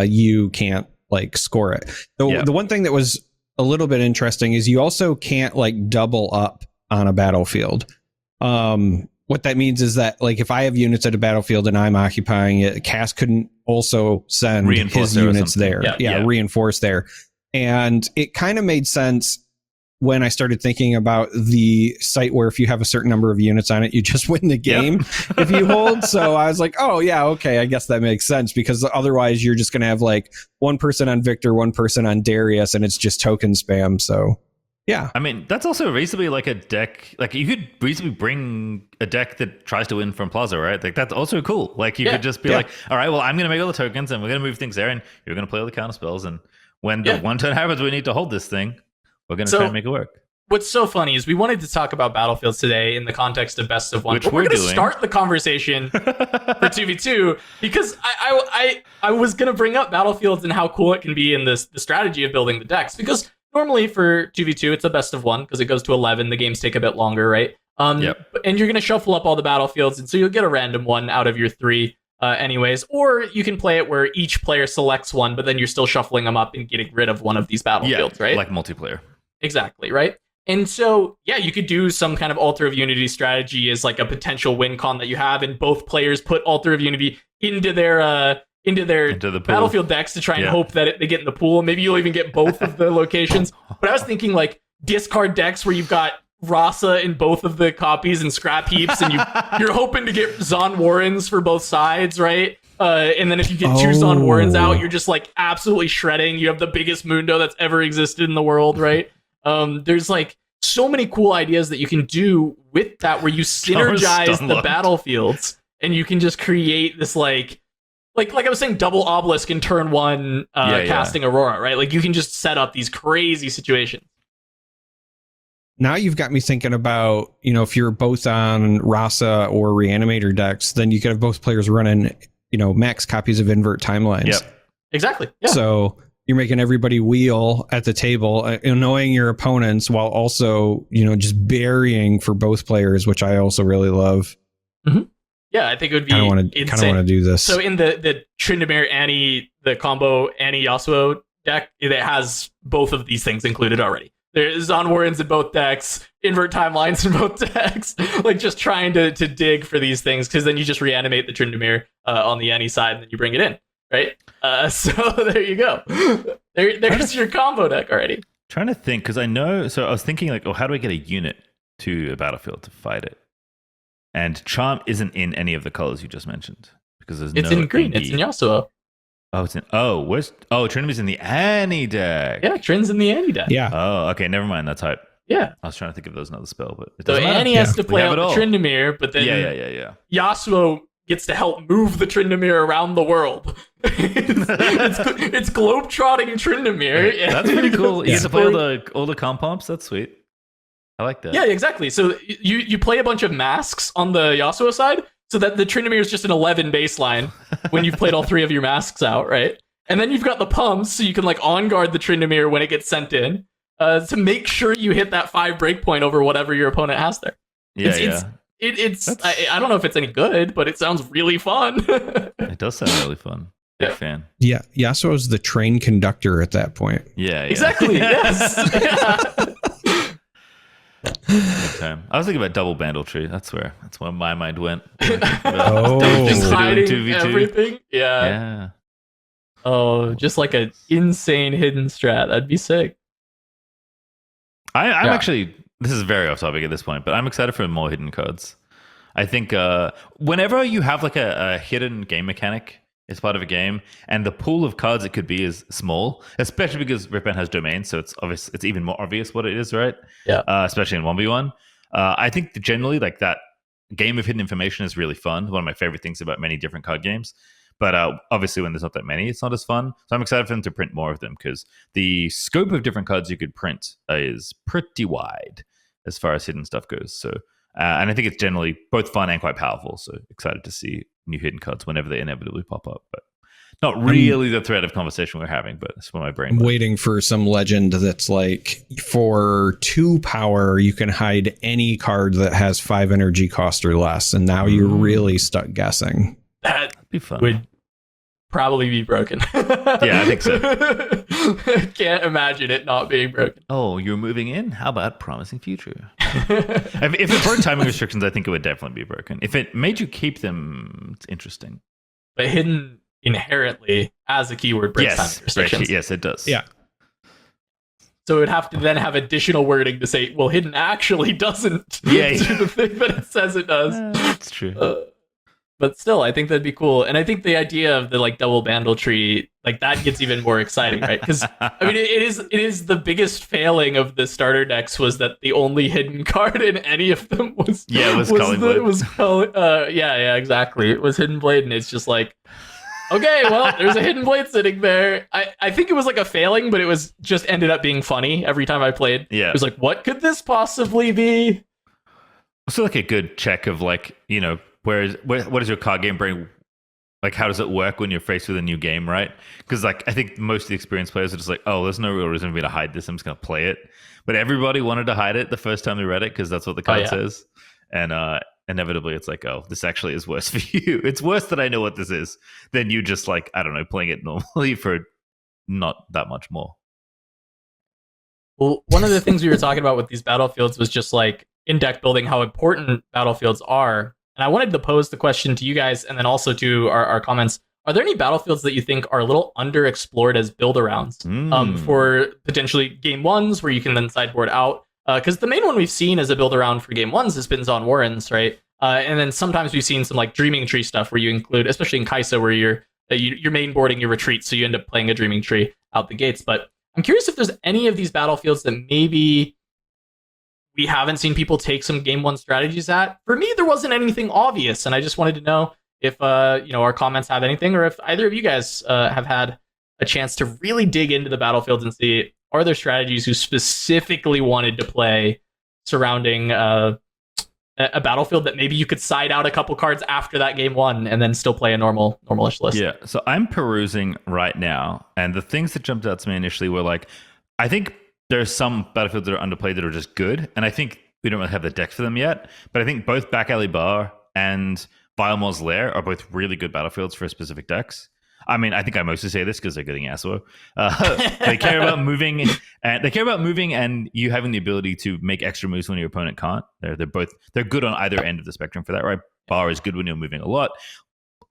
you can't like score it. The one thing that was a little bit interesting is you also can't like double up on a battlefield. What that means is that like if I have units at a battlefield and I'm occupying it, Cass couldn't also send his units there. Reinforce there. And it kind of made sense when I started thinking about the site where if you have a certain number of units on it, you just win the game if you hold. So I was like, I guess that makes sense, because otherwise you're just going to have like one person on Victor, one person on Darius, and it's just token spam. So yeah. I mean, that's also reasonably like a deck. Like you could reasonably bring a deck that tries to win from Plaza, right? Like that's also cool. Like you could just be like, all right, well, I'm going to make all the tokens and we're going to move things there and you're going to play all the counter spells. And when the one turn happens, we need to hold this thing. We're going to try and make it work. What's so funny is we wanted to talk about Battlefields today in the context of Best of One. Which but we're going to doing. Start the conversation for 2v2 because I was going to bring up Battlefields and how cool it can be in the strategy of building the decks. Because normally for 2v2, it's a Best of One because it goes to 11. The games take a bit longer, right? And you're going to shuffle up all the battlefields, and so you'll get a random one out of your 3 anyways. Or you can play it where each player selects one, but then you're still shuffling them up and getting rid of one of these battlefields, right? Like multiplayer. Exactly, right? And so, you could do some kind of Altar of Unity strategy as like a potential win con that you have, and both players put Altar of Unity into the battlefield decks to try and hope that they get in the pool. Maybe you'll even get both of the locations. But I was thinking like discard decks where you've got Rasa in both of the copies and scrap heaps, and you're hoping to get Zon Warrens for both sides, right? And then if you get 2 Zon Warrens out, you're just like absolutely shredding. You have the biggest Mundo that's ever existed in the world, right? There's like so many cool ideas that you can do with that, where you synergize the battlefields and you can just create this like I was saying, double obelisk in turn 1 casting Aurora, right? Like you can just set up these crazy situations. Now you've got me thinking about, if you're both on Rasa or Reanimator decks, then you could have both players running, max copies of Invert Timelines. Yep. Exactly. Yeah. So you're making everybody wheel at the table, annoying your opponents while also, just burying for both players, which I also really love. Mm-hmm. Yeah, I think it would be kind of want to do this. So in the Tryndamere Annie, the combo Annie Yasuo deck, it has both of these things included already. There's Zon Warrens in both decks, Invert Timelines in both decks, like just trying to dig for these things, because then you just reanimate the Tryndamere on the Annie side and then you bring it in, right? So there you go. There's your combo deck already. Trying to think, because I was thinking like, how do I get a unit to a battlefield to fight it? And Charm isn't in any of the colors you just mentioned, because it's in green. It's in Yasuo. Trinity's in the Annie deck. Yeah, Trin's in the Annie deck. Yeah. Oh, okay, never mind. That's hype. Yeah. I was trying to think if there was another spell, but it so doesn't matter. Annie has to play out the Tryndamere, but then Yasuo gets to help move the Tryndamere around the world. it's globe-trotting Tryndamere. That's pretty cool. You get to play all the comp pumps. That's sweet. I like that. Yeah, exactly. So you play a bunch of masks on the Yasuo side, so that the Tryndamere is just an 11 baseline when you've played all 3 of your masks out, right? And then you've got the pumps, so you can like on guard the Tryndamere when it gets sent in, to make sure you hit that 5 breakpoint over whatever your opponent has there. It's I don't know if it's any good, but it sounds really fun. It does sound really fun. Big fan. Yeah, Yasuo's the train conductor at that point. Yeah. Exactly. Yes. Good time. I was thinking about double bandletree. That's where my mind went. Just hiding everything. Yeah. Yeah. Oh, just like an insane hidden strat. That'd be sick. I'm actually, this is very off topic at this point, but I'm excited for more hidden cards. I think whenever you have like a hidden game mechanic as part of a game, and the pool of cards it could be is small, especially because Riftbound has domains, so it's obvious, it's even more obvious what it is, right? Yeah. Especially in 1v1. I think generally like that game of hidden information is really fun. One of my favorite things about many different card games. But obviously, when there's not that many, it's not as fun. So I'm excited for them to print more of them because the scope of different cards you could print is pretty wide as far as hidden stuff goes. So, and I think it's generally both fun and quite powerful. So excited to see new hidden cards whenever they inevitably pop up. But not really the thread of conversation we're having, but it's where my brain. I'm waiting for some legend that's like for 2 power, you can hide any card that has 5 energy cost or less, and now you're really stuck guessing. That'd be fun. Would probably be broken. Yeah, I think so. I can't imagine it not being broken. Oh, you're moving in? How about promising future? If it broke timing restrictions, I think it would definitely be broken. If it made you keep them, it's interesting. But hidden inherently as a keyword breaks timing restrictions. Yes, it does. Yeah. So it would have to then have additional wording to say, well, hidden actually doesn't do the thing that it says it does. That's true. But still, I think that'd be cool. And I think the idea of the like double bandletree, like that gets even more exciting, right? Because I mean, it is the biggest failing of the starter decks was that the only hidden card in any of them was Culling Blade. Yeah, exactly. It was Hidden Blade, and it's just like, okay, well, there's a Hidden Blade sitting there. I think it was like a failing, but it was just ended up being funny every time I played. Yeah, it was like, what could this possibly be? Also, like a good check of like, you know, what does your card game bring? Like, how does it work when you're faced with a new game, right? Because like, I think most of the experienced players are just like, oh, there's no real reason for me to hide this. I'm just going to play it. But everybody wanted to hide it the first time they read it because that's what the card says. And inevitably, it's like, oh, this actually is worse for you. It's worse that I know what this is than you just like, I don't know, playing it normally for not that much more. Well, one of the things we were talking about with these battlefields was just like in deck building, how important battlefields are. And I wanted to pose the question to you guys and then also to our comments. Are there any battlefields that you think are a little underexplored as build-arounds for potentially game ones where you can then sideboard out? Because the main one we've seen as a build-around for game ones has been Zon Warrens, right? And then sometimes we've seen some like Dreaming Tree stuff where you include, especially in Kaisa, where you're main boarding your retreat, so you end up playing a Dreaming Tree out the gates. But I'm curious if there's any of these battlefields that maybe we haven't seen people take some game one strategies at. For me, there wasn't anything obvious, and I just wanted to know if our comments have anything, or if either of you guys have had a chance to really dig into the battlefields and see, are there strategies you specifically wanted to play surrounding a battlefield that maybe you could side out a couple cards after that game one and then still play a normalish list? Yeah, so I'm perusing right now, and the things that jumped out to me initially were like, I think there's some battlefields that are underplayed that are just good, and I think we don't really have the deck for them yet, but I think both Back Alley Bar and Vilemore's Lair are both really good battlefields for specific decks. I mean, I think I mostly say this because they're getting Yasuo. They care about moving, and you having the ability to make extra moves when your opponent can't. They're good on either end of the spectrum for that, right? Bar is good when you're moving a lot.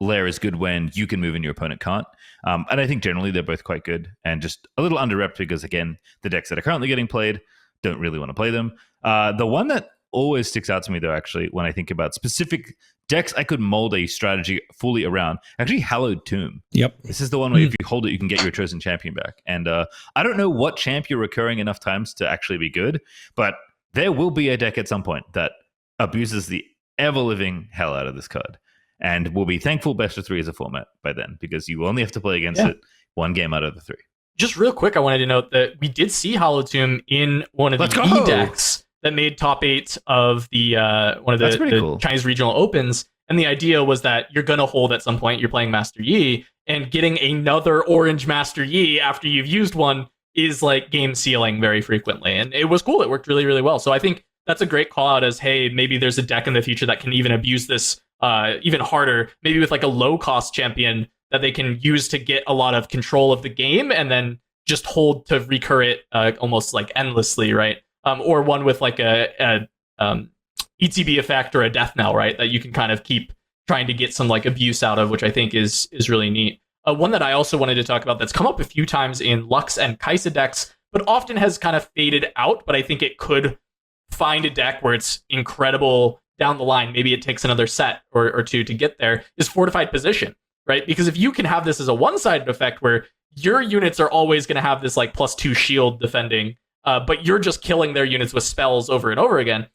Lair is good when you can move and your opponent can't. And I think generally they're both quite good and just a little under-repped because, again, the decks that are currently getting played don't really want to play them. The one that always sticks out to me, though, actually, when I think about specific decks I could mold a strategy fully around, actually, Hallowed Tomb. Yep. This is the one where if you hold it, you can get your chosen champion back. And I don't know what champ you're recurring enough times to actually be good, but there will be a deck at some point that abuses the ever-living hell out of this card. And we'll be thankful best of 3 is a format by then, because you only have to play against it one game out of the 3. Just real quick, I wanted to note that we did see Hollow Tomb in one of the E decks that made top 8 of the one of That's pretty the cool. Chinese regional opens. And the idea was that you're going to hold at some point, you're playing Master Yi, and getting another orange Master Yi after you've used one is like game sealing very frequently. And it was cool. It worked really, really well. So I think that's a great call out as, hey, maybe there's a deck in the future that can even abuse this even harder, maybe with like a low cost champion that they can use to get a lot of control of the game and then just hold to recur it almost like endlessly, right? Or one with like a ETB effect or a death knell, right? That you can kind of keep trying to get some like abuse out of, which I think is really neat. One that I also wanted to talk about that's come up a few times in Lux and Kaisa decks, but often has kind of faded out, but I think it could find a deck where it's incredible down the line. Maybe it takes another set or two to get there, is Fortified Position, right? Because if you can have this as a one-sided effect where your units are always going to have this like +2 shield defending, but you're just killing their units with spells over and over again,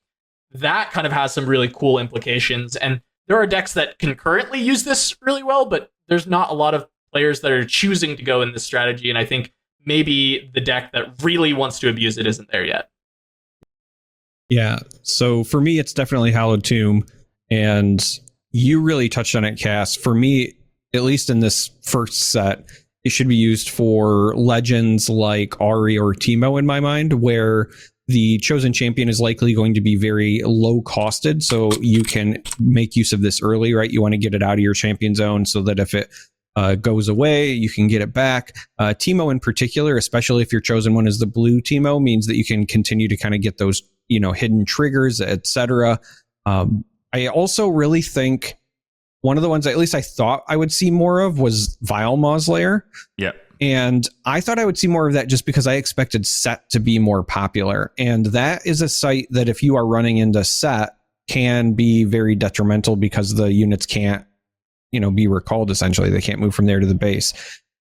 that kind of has some really cool implications. And there are decks that can currently use this really well, but there's not a lot of players that are choosing to go in this strategy. And I think maybe the deck that really wants to abuse it isn't there yet. Yeah. So for me, it's definitely Hallowed Tomb. And you really touched on it, Cass. For me, at least in this first set, it should be used for legends like Ari or Teemo in my mind, where the chosen champion is likely going to be very low costed. So you can make use of this early, right? You want to get it out of your champion zone so that if it goes away, you can get it back. Teemo in particular, especially if your chosen one is the blue Teemo, means that you can continue to kind of get those, hidden triggers, etc. I also really think one of the ones at least I thought I would see more of was Vile Mauslayer. Yeah. And I thought I would see more of that just because I expected Set to be more popular. And that is a site that if you are running into Set can be very detrimental because the units can't, be recalled essentially. They can't move from there to the base.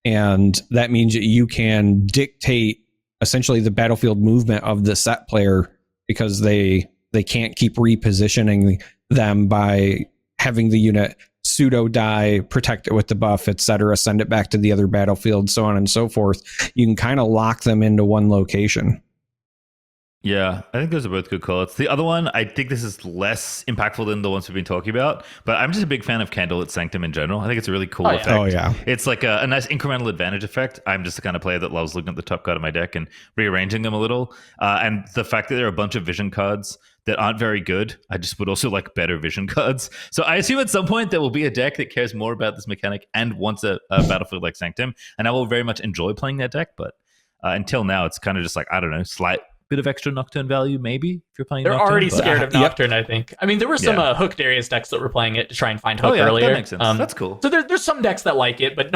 And that means that you can dictate essentially the battlefield movement of the Set player because they can't keep repositioning them by having the unit pseudo die, protect it with the buff, etc., send it back to the other battlefield, so on and so forth. You can kind of lock them into one location. Yeah, I think those are both good calls. The other one, I think this is less impactful than the ones we've been talking about, but I'm just a big fan of Candlelit Sanctum in general. I think it's a really cool effect. Oh, yeah. It's like a nice incremental advantage effect. I'm just the kind of player that loves looking at the top card of my deck and rearranging them a little. And the fact that there are a bunch of vision cards that aren't very good, I just would also like better vision cards. So I assume at some point there will be a deck that cares more about this mechanic and wants a battlefield like Sanctum, and I will very much enjoy playing that deck, but until now it's kind of just like, I don't know, slight bit of extra Nocturne value, maybe, if you're playing They're Nocturne, already scared of Nocturne, I think. I mean, there were some Hook Darius decks that were playing it to try and find Hook earlier. That makes sense. That's cool. So there's some decks that like it, but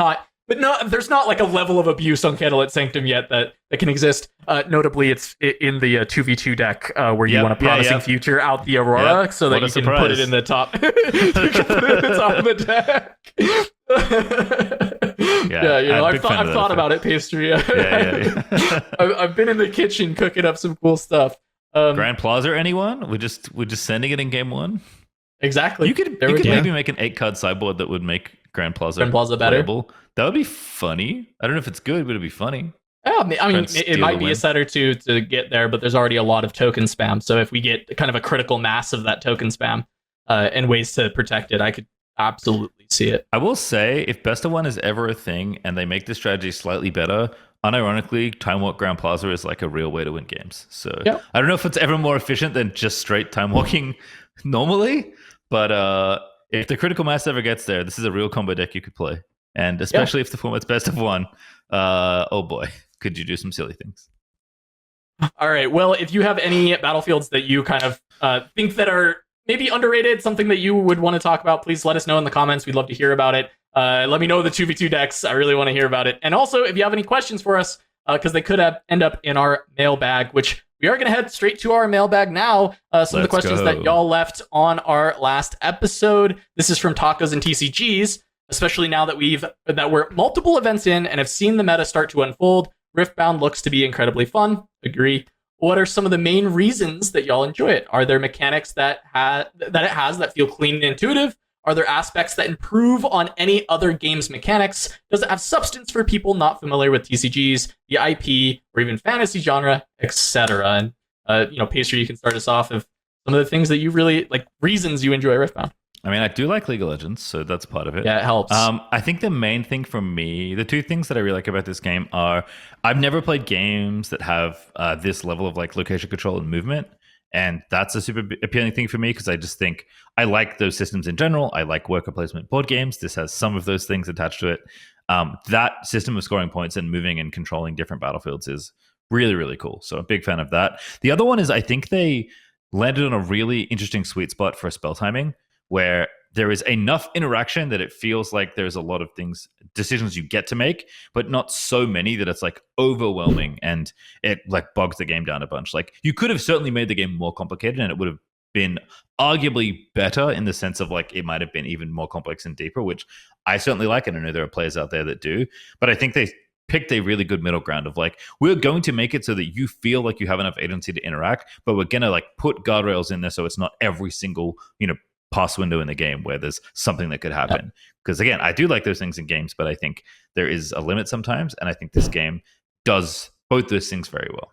there's not like a level of abuse on Candlelit Sanctum yet that can exist. Notably, it's in the 2v2 deck where you want a promising future out the Aurora so that you can put it in the top. You can put it in the top of the deck. I've thought about it, Pastry. I've been in the kitchen cooking up some cool stuff. Grand Plaza, anyone? We're just sending it in game one. Exactly. You could maybe make an 8-card sideboard that would make Grand Plaza better. playable. That would be funny. I don't know if it's good, but it'd be funny. Yeah, I mean, it might be a set or two to get there, but there's already a lot of token spam. So if we get kind of a critical mass of that token spam and ways to protect it, I could absolutely see it. I will say, if Best of One is ever a thing and they make the strategy slightly better, unironically, Time Walk Grand Plaza is like a real way to win games. So I don't know if it's ever more efficient than just straight time walking normally, but if the critical mass ever gets there, this is a real combo deck you could play. And especially if the format's Best of One, oh boy, could you do some silly things. All right, well, if you have any battlefields that you kind of think that are maybe underrated, something that you would want to talk about, please let us know in the comments. We'd love to hear about it. Let me know the 2v2 decks. I really want to hear about it. And also, if you have any questions for us, because they could end up in our mailbag, which we are going to head straight to our mailbag now. Some of the questions that y'all left on our last episode. This is from Tacos and TCGs, especially now that we're multiple events in and have seen the meta start to unfold. Riftbound looks to be incredibly fun. Agree. What are some of the main reasons that y'all enjoy it? Are there mechanics that it has that feel clean and intuitive? Are there aspects that improve on any other game's mechanics? Does it have substance for people not familiar with TCGs, the IP, or even fantasy genre, etc.? And Pastry, you can start us off of some of the things that you really like, reasons you enjoy Riftbound. I mean, I do like League of Legends, so that's part of it. Yeah, it helps. I think the main thing for me, the two things that I really like about this game are I've never played games that have this level of like location control and movement. And that's a super appealing thing for me because I just think I like those systems in general. I like worker placement board games. This has some of those things attached to it. That system of scoring points and moving and controlling different battlefields is really, really cool. So a big fan of that. The other one is I think they landed on a really interesting sweet spot for spell timing, where there is enough interaction that it feels like there's a lot of decisions you get to make, but not so many that it's like overwhelming and it like bogs the game down a bunch. Like you could have certainly made the game more complicated and it would have been arguably better in the sense of like it might have been even more complex and deeper, which I certainly like. And I know there are players out there that do, but I think they picked a really good middle ground of like, we're going to make it so that you feel like you have enough agency to interact, but we're going to like put guardrails in there so it's not every single, pass window in the game where there's something that could happen. Because again, I do like those things in games, but I think there is a limit sometimes. And I think this game does both those things very well.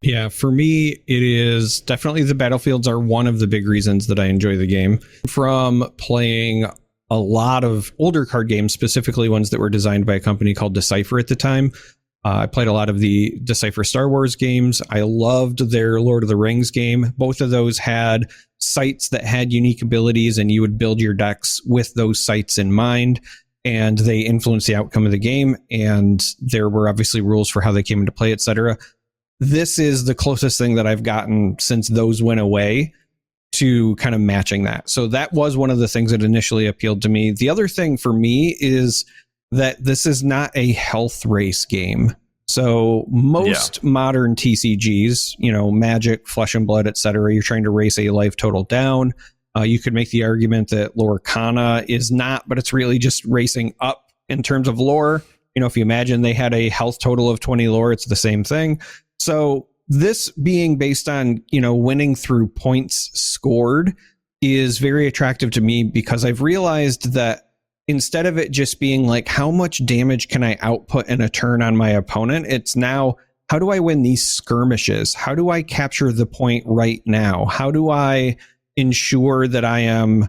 Yeah, for me, it is definitely the battlefields are one of the big reasons that I enjoy the game. From playing a lot of older card games, specifically ones that were designed by a company called Decipher at the time. I played a lot of the Decipher Star Wars games. I loved their Lord of the Rings game. Both of those had sites that had unique abilities, and you would build your decks with those sites in mind, and they influenced the outcome of the game. And there were obviously rules for how they came into play, etc. This is the closest thing that I've gotten since those went away to kind of matching that. So that was one of the things that initially appealed to me. The other thing for me is that this is not a health race game. So most modern TCGs, Magic, Flesh and Blood, etc., you're trying to race a life total down. You could make the argument that Lorcana is not, but it's really just racing up in terms of lore. If you imagine they had a health total of 20 lore, it's the same thing. So this being based on, winning through points scored is very attractive to me because I've realized that instead of it just being like, how much damage can I output in a turn on my opponent? It's now, how do I win these skirmishes? How do I capture the point right now? How do I ensure that I am,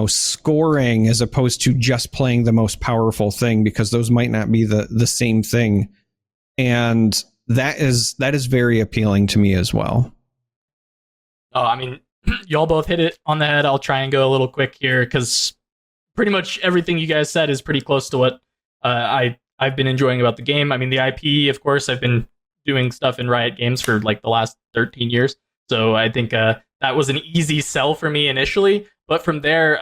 scoring as opposed to just playing the most powerful thing, because those might not be the same thing. And that is very appealing to me as well. Oh, I mean, y'all both hit it on the head. I'll try and go a little quick here because pretty much everything you guys said is pretty close to what I've been enjoying about the game. I mean, the IP, of course, I've been doing stuff in Riot Games for like the last 13 years. So I think that was an easy sell for me initially. But from there,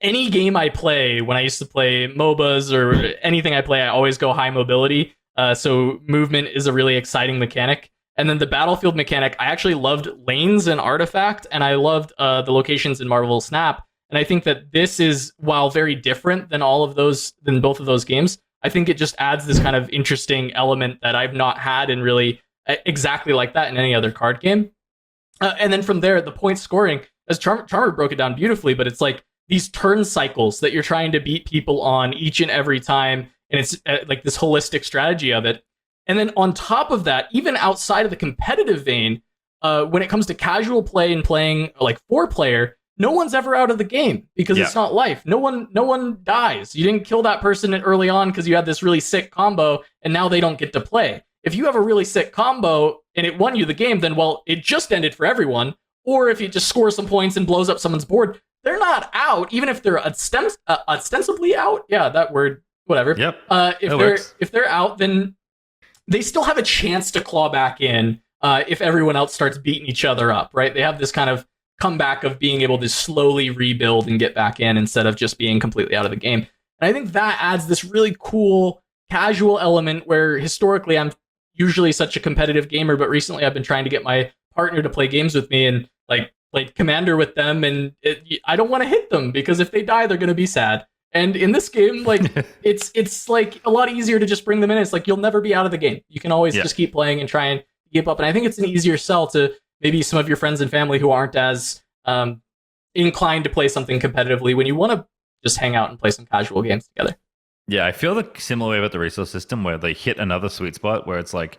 any game I play, when I used to play MOBAs or anything I play, I always go high mobility. So movement is a really exciting mechanic. And then the battlefield mechanic, I actually loved lanes in Artifact, and I loved the locations in Marvel Snap. And I think that this is, while very different than both of those games, I think it just adds this kind of interesting element that I've not had in really exactly like that in any other card game. And then from there, the point scoring, as Charmer broke it down beautifully, but it's like these turn cycles that you're trying to beat people on each and every time. And it's like this holistic strategy of it. And then on top of that, even outside of the competitive vein, when it comes to casual play and playing like 4-player, no one's ever out of the game because it's not life. No one dies. You didn't kill that person early on because you had this really sick combo and now they don't get to play. If you have a really sick combo and it won you the game, then, well, it just ended for everyone. Or if you just score some points and blows up someone's board, they're not out, even if they're ostensibly out. Yeah, that word, whatever. Yep. If they're out, then they still have a chance to claw back in if everyone else starts beating each other up, right? They have this kind of comeback of being able to slowly rebuild and get back in instead of just being completely out of the game. And I think that adds this really cool casual element where historically I'm usually such a competitive gamer, but recently I've been trying to get my partner to play games with me and like played Commander with them, and I don't want to hit them because if they die, they're going to be sad. And in this game, like it's like a lot easier to just bring them in. It's like you'll never be out of the game. You can always just keep playing and try and keep up. And I think it's an easier sell to maybe some of your friends and family who aren't as inclined to play something competitively when you want to just hang out and play some casual games together. Yeah, I feel the similar way about the resource system where they hit another sweet spot where it's like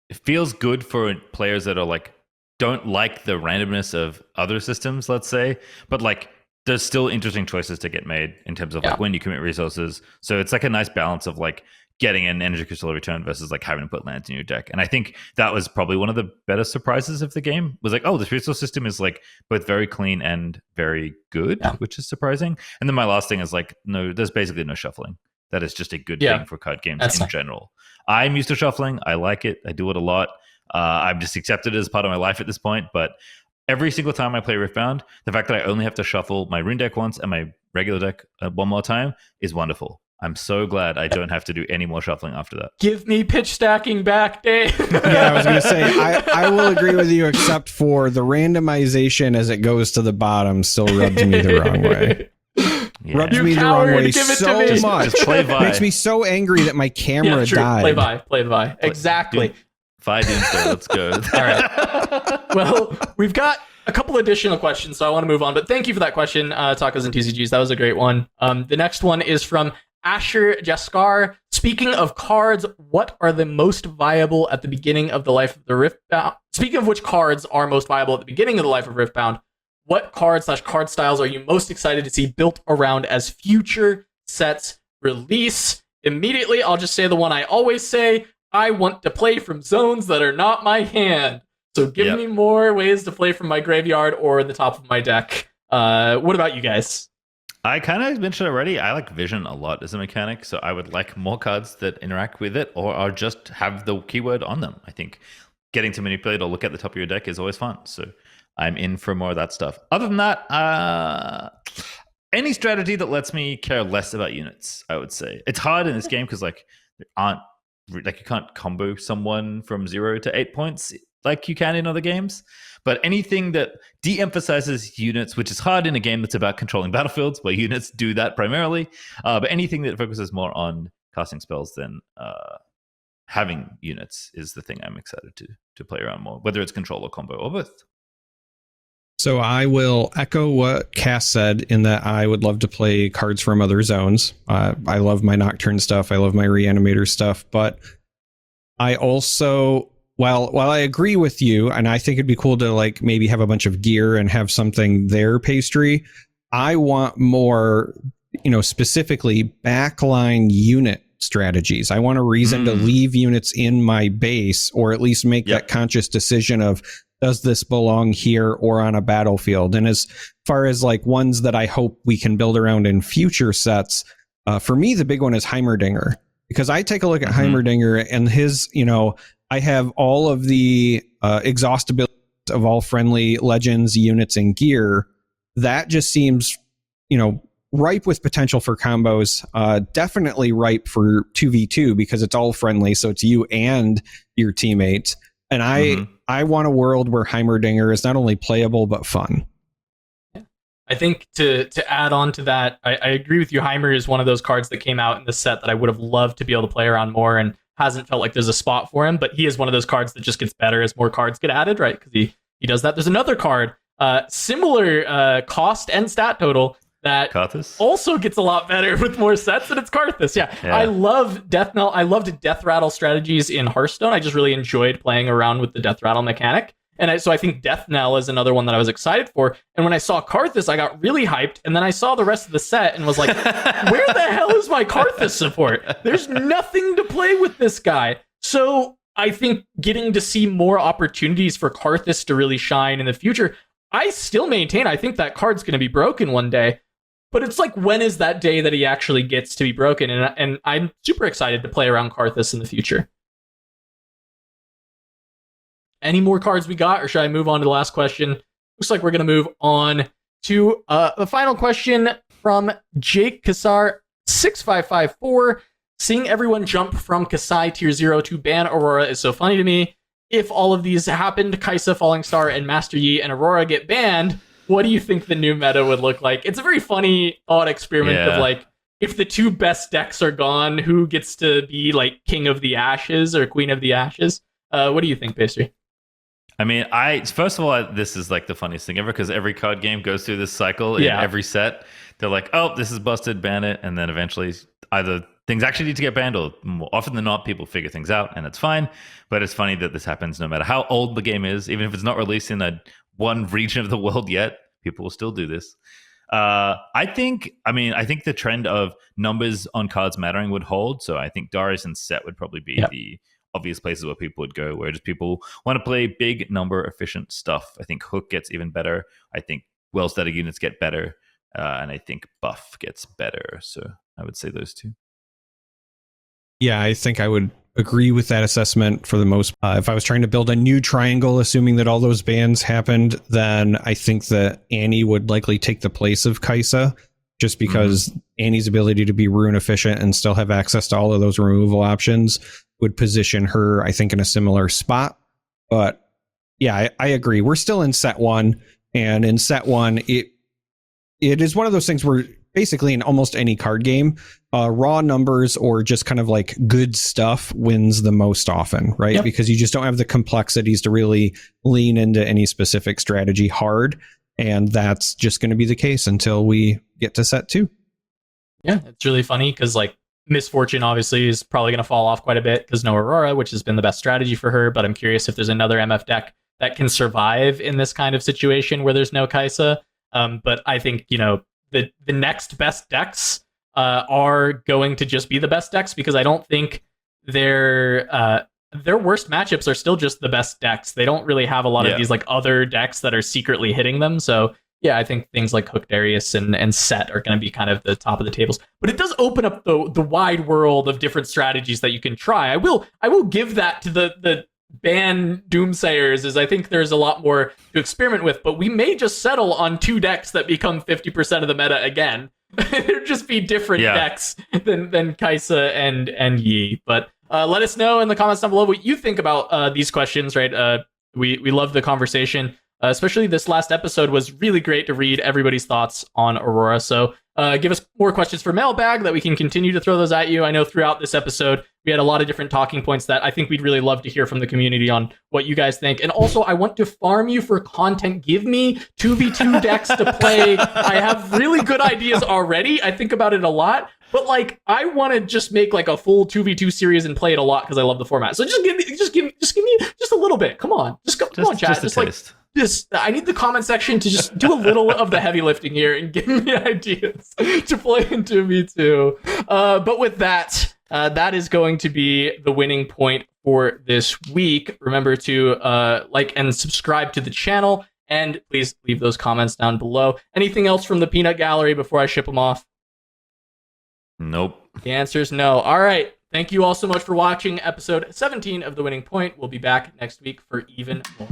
it feels good for players that are like don't like the randomness of other systems, let's say, but like there's still interesting choices to get made in terms of like when you commit resources. So it's like a nice balance of like getting an energy crystal return versus like having to put lands in your deck. And I think that was probably one of the better surprises of the game, was like, oh, this resource system is like both very clean and very good, which is surprising. And then my last thing is like, no, there's basically no shuffling. That is just a good thing for card games in general. I'm used to shuffling. I like it. I do it a lot. I've just accepted it as part of my life at this point. But every single time I play Riftbound, the fact that I only have to shuffle my rune deck once and my regular deck one more time is wonderful. I'm so glad I don't have to do any more shuffling after that. Give me pitch stacking back, Dave. Yeah, I was going to say, I will agree with you, except for the randomization as it goes to the bottom still rubs me the wrong way. Yeah. Rubs me the wrong way give it so to me. much. Just play Vi. Makes me so angry that my camera died. Play Vi. Exactly. Vi Doomsday, let's go. All right. Well, we've got a couple additional questions, so I want to move on. But thank you for that question, Tacos and TCGs. That was a great one. The next one is from Asher Jaskar. Speaking of cards, what are the most viable at the beginning of the life of the Riftbound? Speaking of which cards are most viable at the beginning of the life of Riftbound, what cards/card styles are you most excited to see built around as future sets release? Immediately, I'll just say the one I always say. I want to play from zones that are not my hand. So give me more ways to play from my graveyard or the top of my deck. What about you guys? I kind of mentioned already, I like vision a lot as a mechanic, so I would like more cards that interact with it or just have the keyword on them. I think getting to manipulate or look at the top of your deck is always fun, so I'm in for more of that stuff. Other than that, any strategy that lets me care less about units, I would say. It's hard in this game because like there aren't, like you can't combo someone from 0 to 8 points like you can in other games. But anything that de-emphasizes units, which is hard in a game that's about controlling battlefields, where units do that primarily, but anything that focuses more on casting spells than having units is the thing I'm excited to play around more, whether it's control or combo or both. So I will echo what Cass said in that I would love to play cards from other zones. I love my Nocturne stuff. I love my Reanimator stuff. But I also... While I agree with you, and I think it'd be cool to like maybe have a bunch of gear and have something there, Pastry, I want more, specifically backline unit strategies. I want a reason to leave units in my base, or at least make that conscious decision of, does this belong here or on a battlefield? And as far as like ones that I hope we can build around in future sets, for me, the big one is Heimerdinger, because I take a look at Heimerdinger and his, I have all of the exhaustibility of all friendly legends, units, and gear. That just seems, ripe with potential for combos. Definitely ripe for 2v2 because it's all friendly, so it's you and your teammates. And I want a world where Heimerdinger is not only playable but fun. I think to add on to that, I agree with you. Heimer is one of those cards that came out in the set that I would have loved to be able to play around more, and hasn't felt like there's a spot for him, but he is one of those cards that just gets better as more cards get added, right? Because he does that. There's another card, similar cost and stat total, that Karthus also gets a lot better with more sets, and it's Karthus. Yeah. I love Death Knell. I loved Death Rattle strategies in Hearthstone. I just really enjoyed playing around with the Death Rattle mechanic. And so I think Death Knell is another one that I was excited for. And when I saw Karthus, I got really hyped. And then I saw the rest of the set and was like, where the hell is my Karthus support? There's nothing to play with this guy. So I think getting to see more opportunities for Karthus to really shine in the future, I still maintain I think that card's going to be broken one day. But it's like, when is that day that he actually gets to be broken? And I'm super excited to play around Karthus in the future. Any more cards we got, or should I move on to the last question? Looks like we're going to move on to the final question from Jake Kassar 6554. Seeing everyone jump from Kasai Tier 0 to ban Aurora is so funny to me. If all of these happened, Kaisa, Falling Star, and Master Yi and Aurora get banned, what do you think the new meta would look like? It's a very funny thought experiment of like, if the two best decks are gone, who gets to be like King of the Ashes or Queen of the Ashes? What do you think, Pastry? I mean, first of all, this is like the funniest thing ever, because every card game goes through this cycle in every set. They're like, oh, this is busted, ban it. And then eventually either things actually need to get banned, or more often than not, people figure things out, and it's fine. But it's funny that this happens no matter how old the game is, even if it's not released in one region of the world yet, people will still do this. I think the trend of numbers on cards mattering would hold. So I think Darius and Set would probably be the obvious places where people would go, where just people want to play big number efficient stuff. I think Hook gets even better. I think well-studded units get better. And I think Buff gets better. So I would say those two. Yeah, I think I would agree with that assessment for the most part. If I was trying to build a new triangle, assuming that all those bans happened, then I think that Annie would likely take the place of Kaisa, just because Annie's ability to be rune efficient and still have access to all of those removal options would position her, I think, in a similar spot. But yeah, I agree. We're still in set one, and in set one, it is one of those things where basically in almost any card game, raw numbers or just kind of like good stuff wins the most often, right? Yep. Because you just don't have the complexities to really lean into any specific strategy hard. And that's just going to be the case until we get to set two. Yeah, it's really funny because like Misfortune obviously is probably going to fall off quite a bit because no Aurora, which has been the best strategy for her. But I'm curious if there's another MF deck that can survive in this kind of situation where there's no Kaisa. But I think, the next best decks are going to just be the best decks, because I don't think their worst matchups are still just the best decks. They don't really have a lot of these like other decks that are secretly hitting them. So yeah, I think things like Hook Darius and Set are going to be kind of the top of the tables. But it does open up the wide world of different strategies that you can try. I will give that to the ban Doomsayers, is I think there's a lot more to experiment with, but we may just settle on two decks that become 50% of the meta again. There'd just be different decks than Kaisa and Yi. But let us know in the comments down below what you think about these questions, right? We love the conversation. Especially this last episode was really great to read everybody's thoughts on Aurora. So give us more questions for Mailbag that we can continue to throw those at you. I know throughout this episode, we had a lot of different talking points that I think we'd really love to hear from the community on what you guys think. And also, I want to farm you for content. Give me 2v2 decks to play. I have really good ideas already. I think about it a lot. But like, I want to just make like a full 2v2 series and play it a lot because I love the format. So just give me just a little bit. Come on, come on, chat. I need the comment section to just do a little of the heavy lifting here and give me ideas to play in 2v2. But with that, that is going to be the winning point for this week. Remember to like and subscribe to the channel, and please leave those comments down below. Anything else from the peanut gallery before I ship them off? Nope. The answer is no. All right. Thank you all so much for watching episode 17 of The Winning Point. We'll be back next week for even more.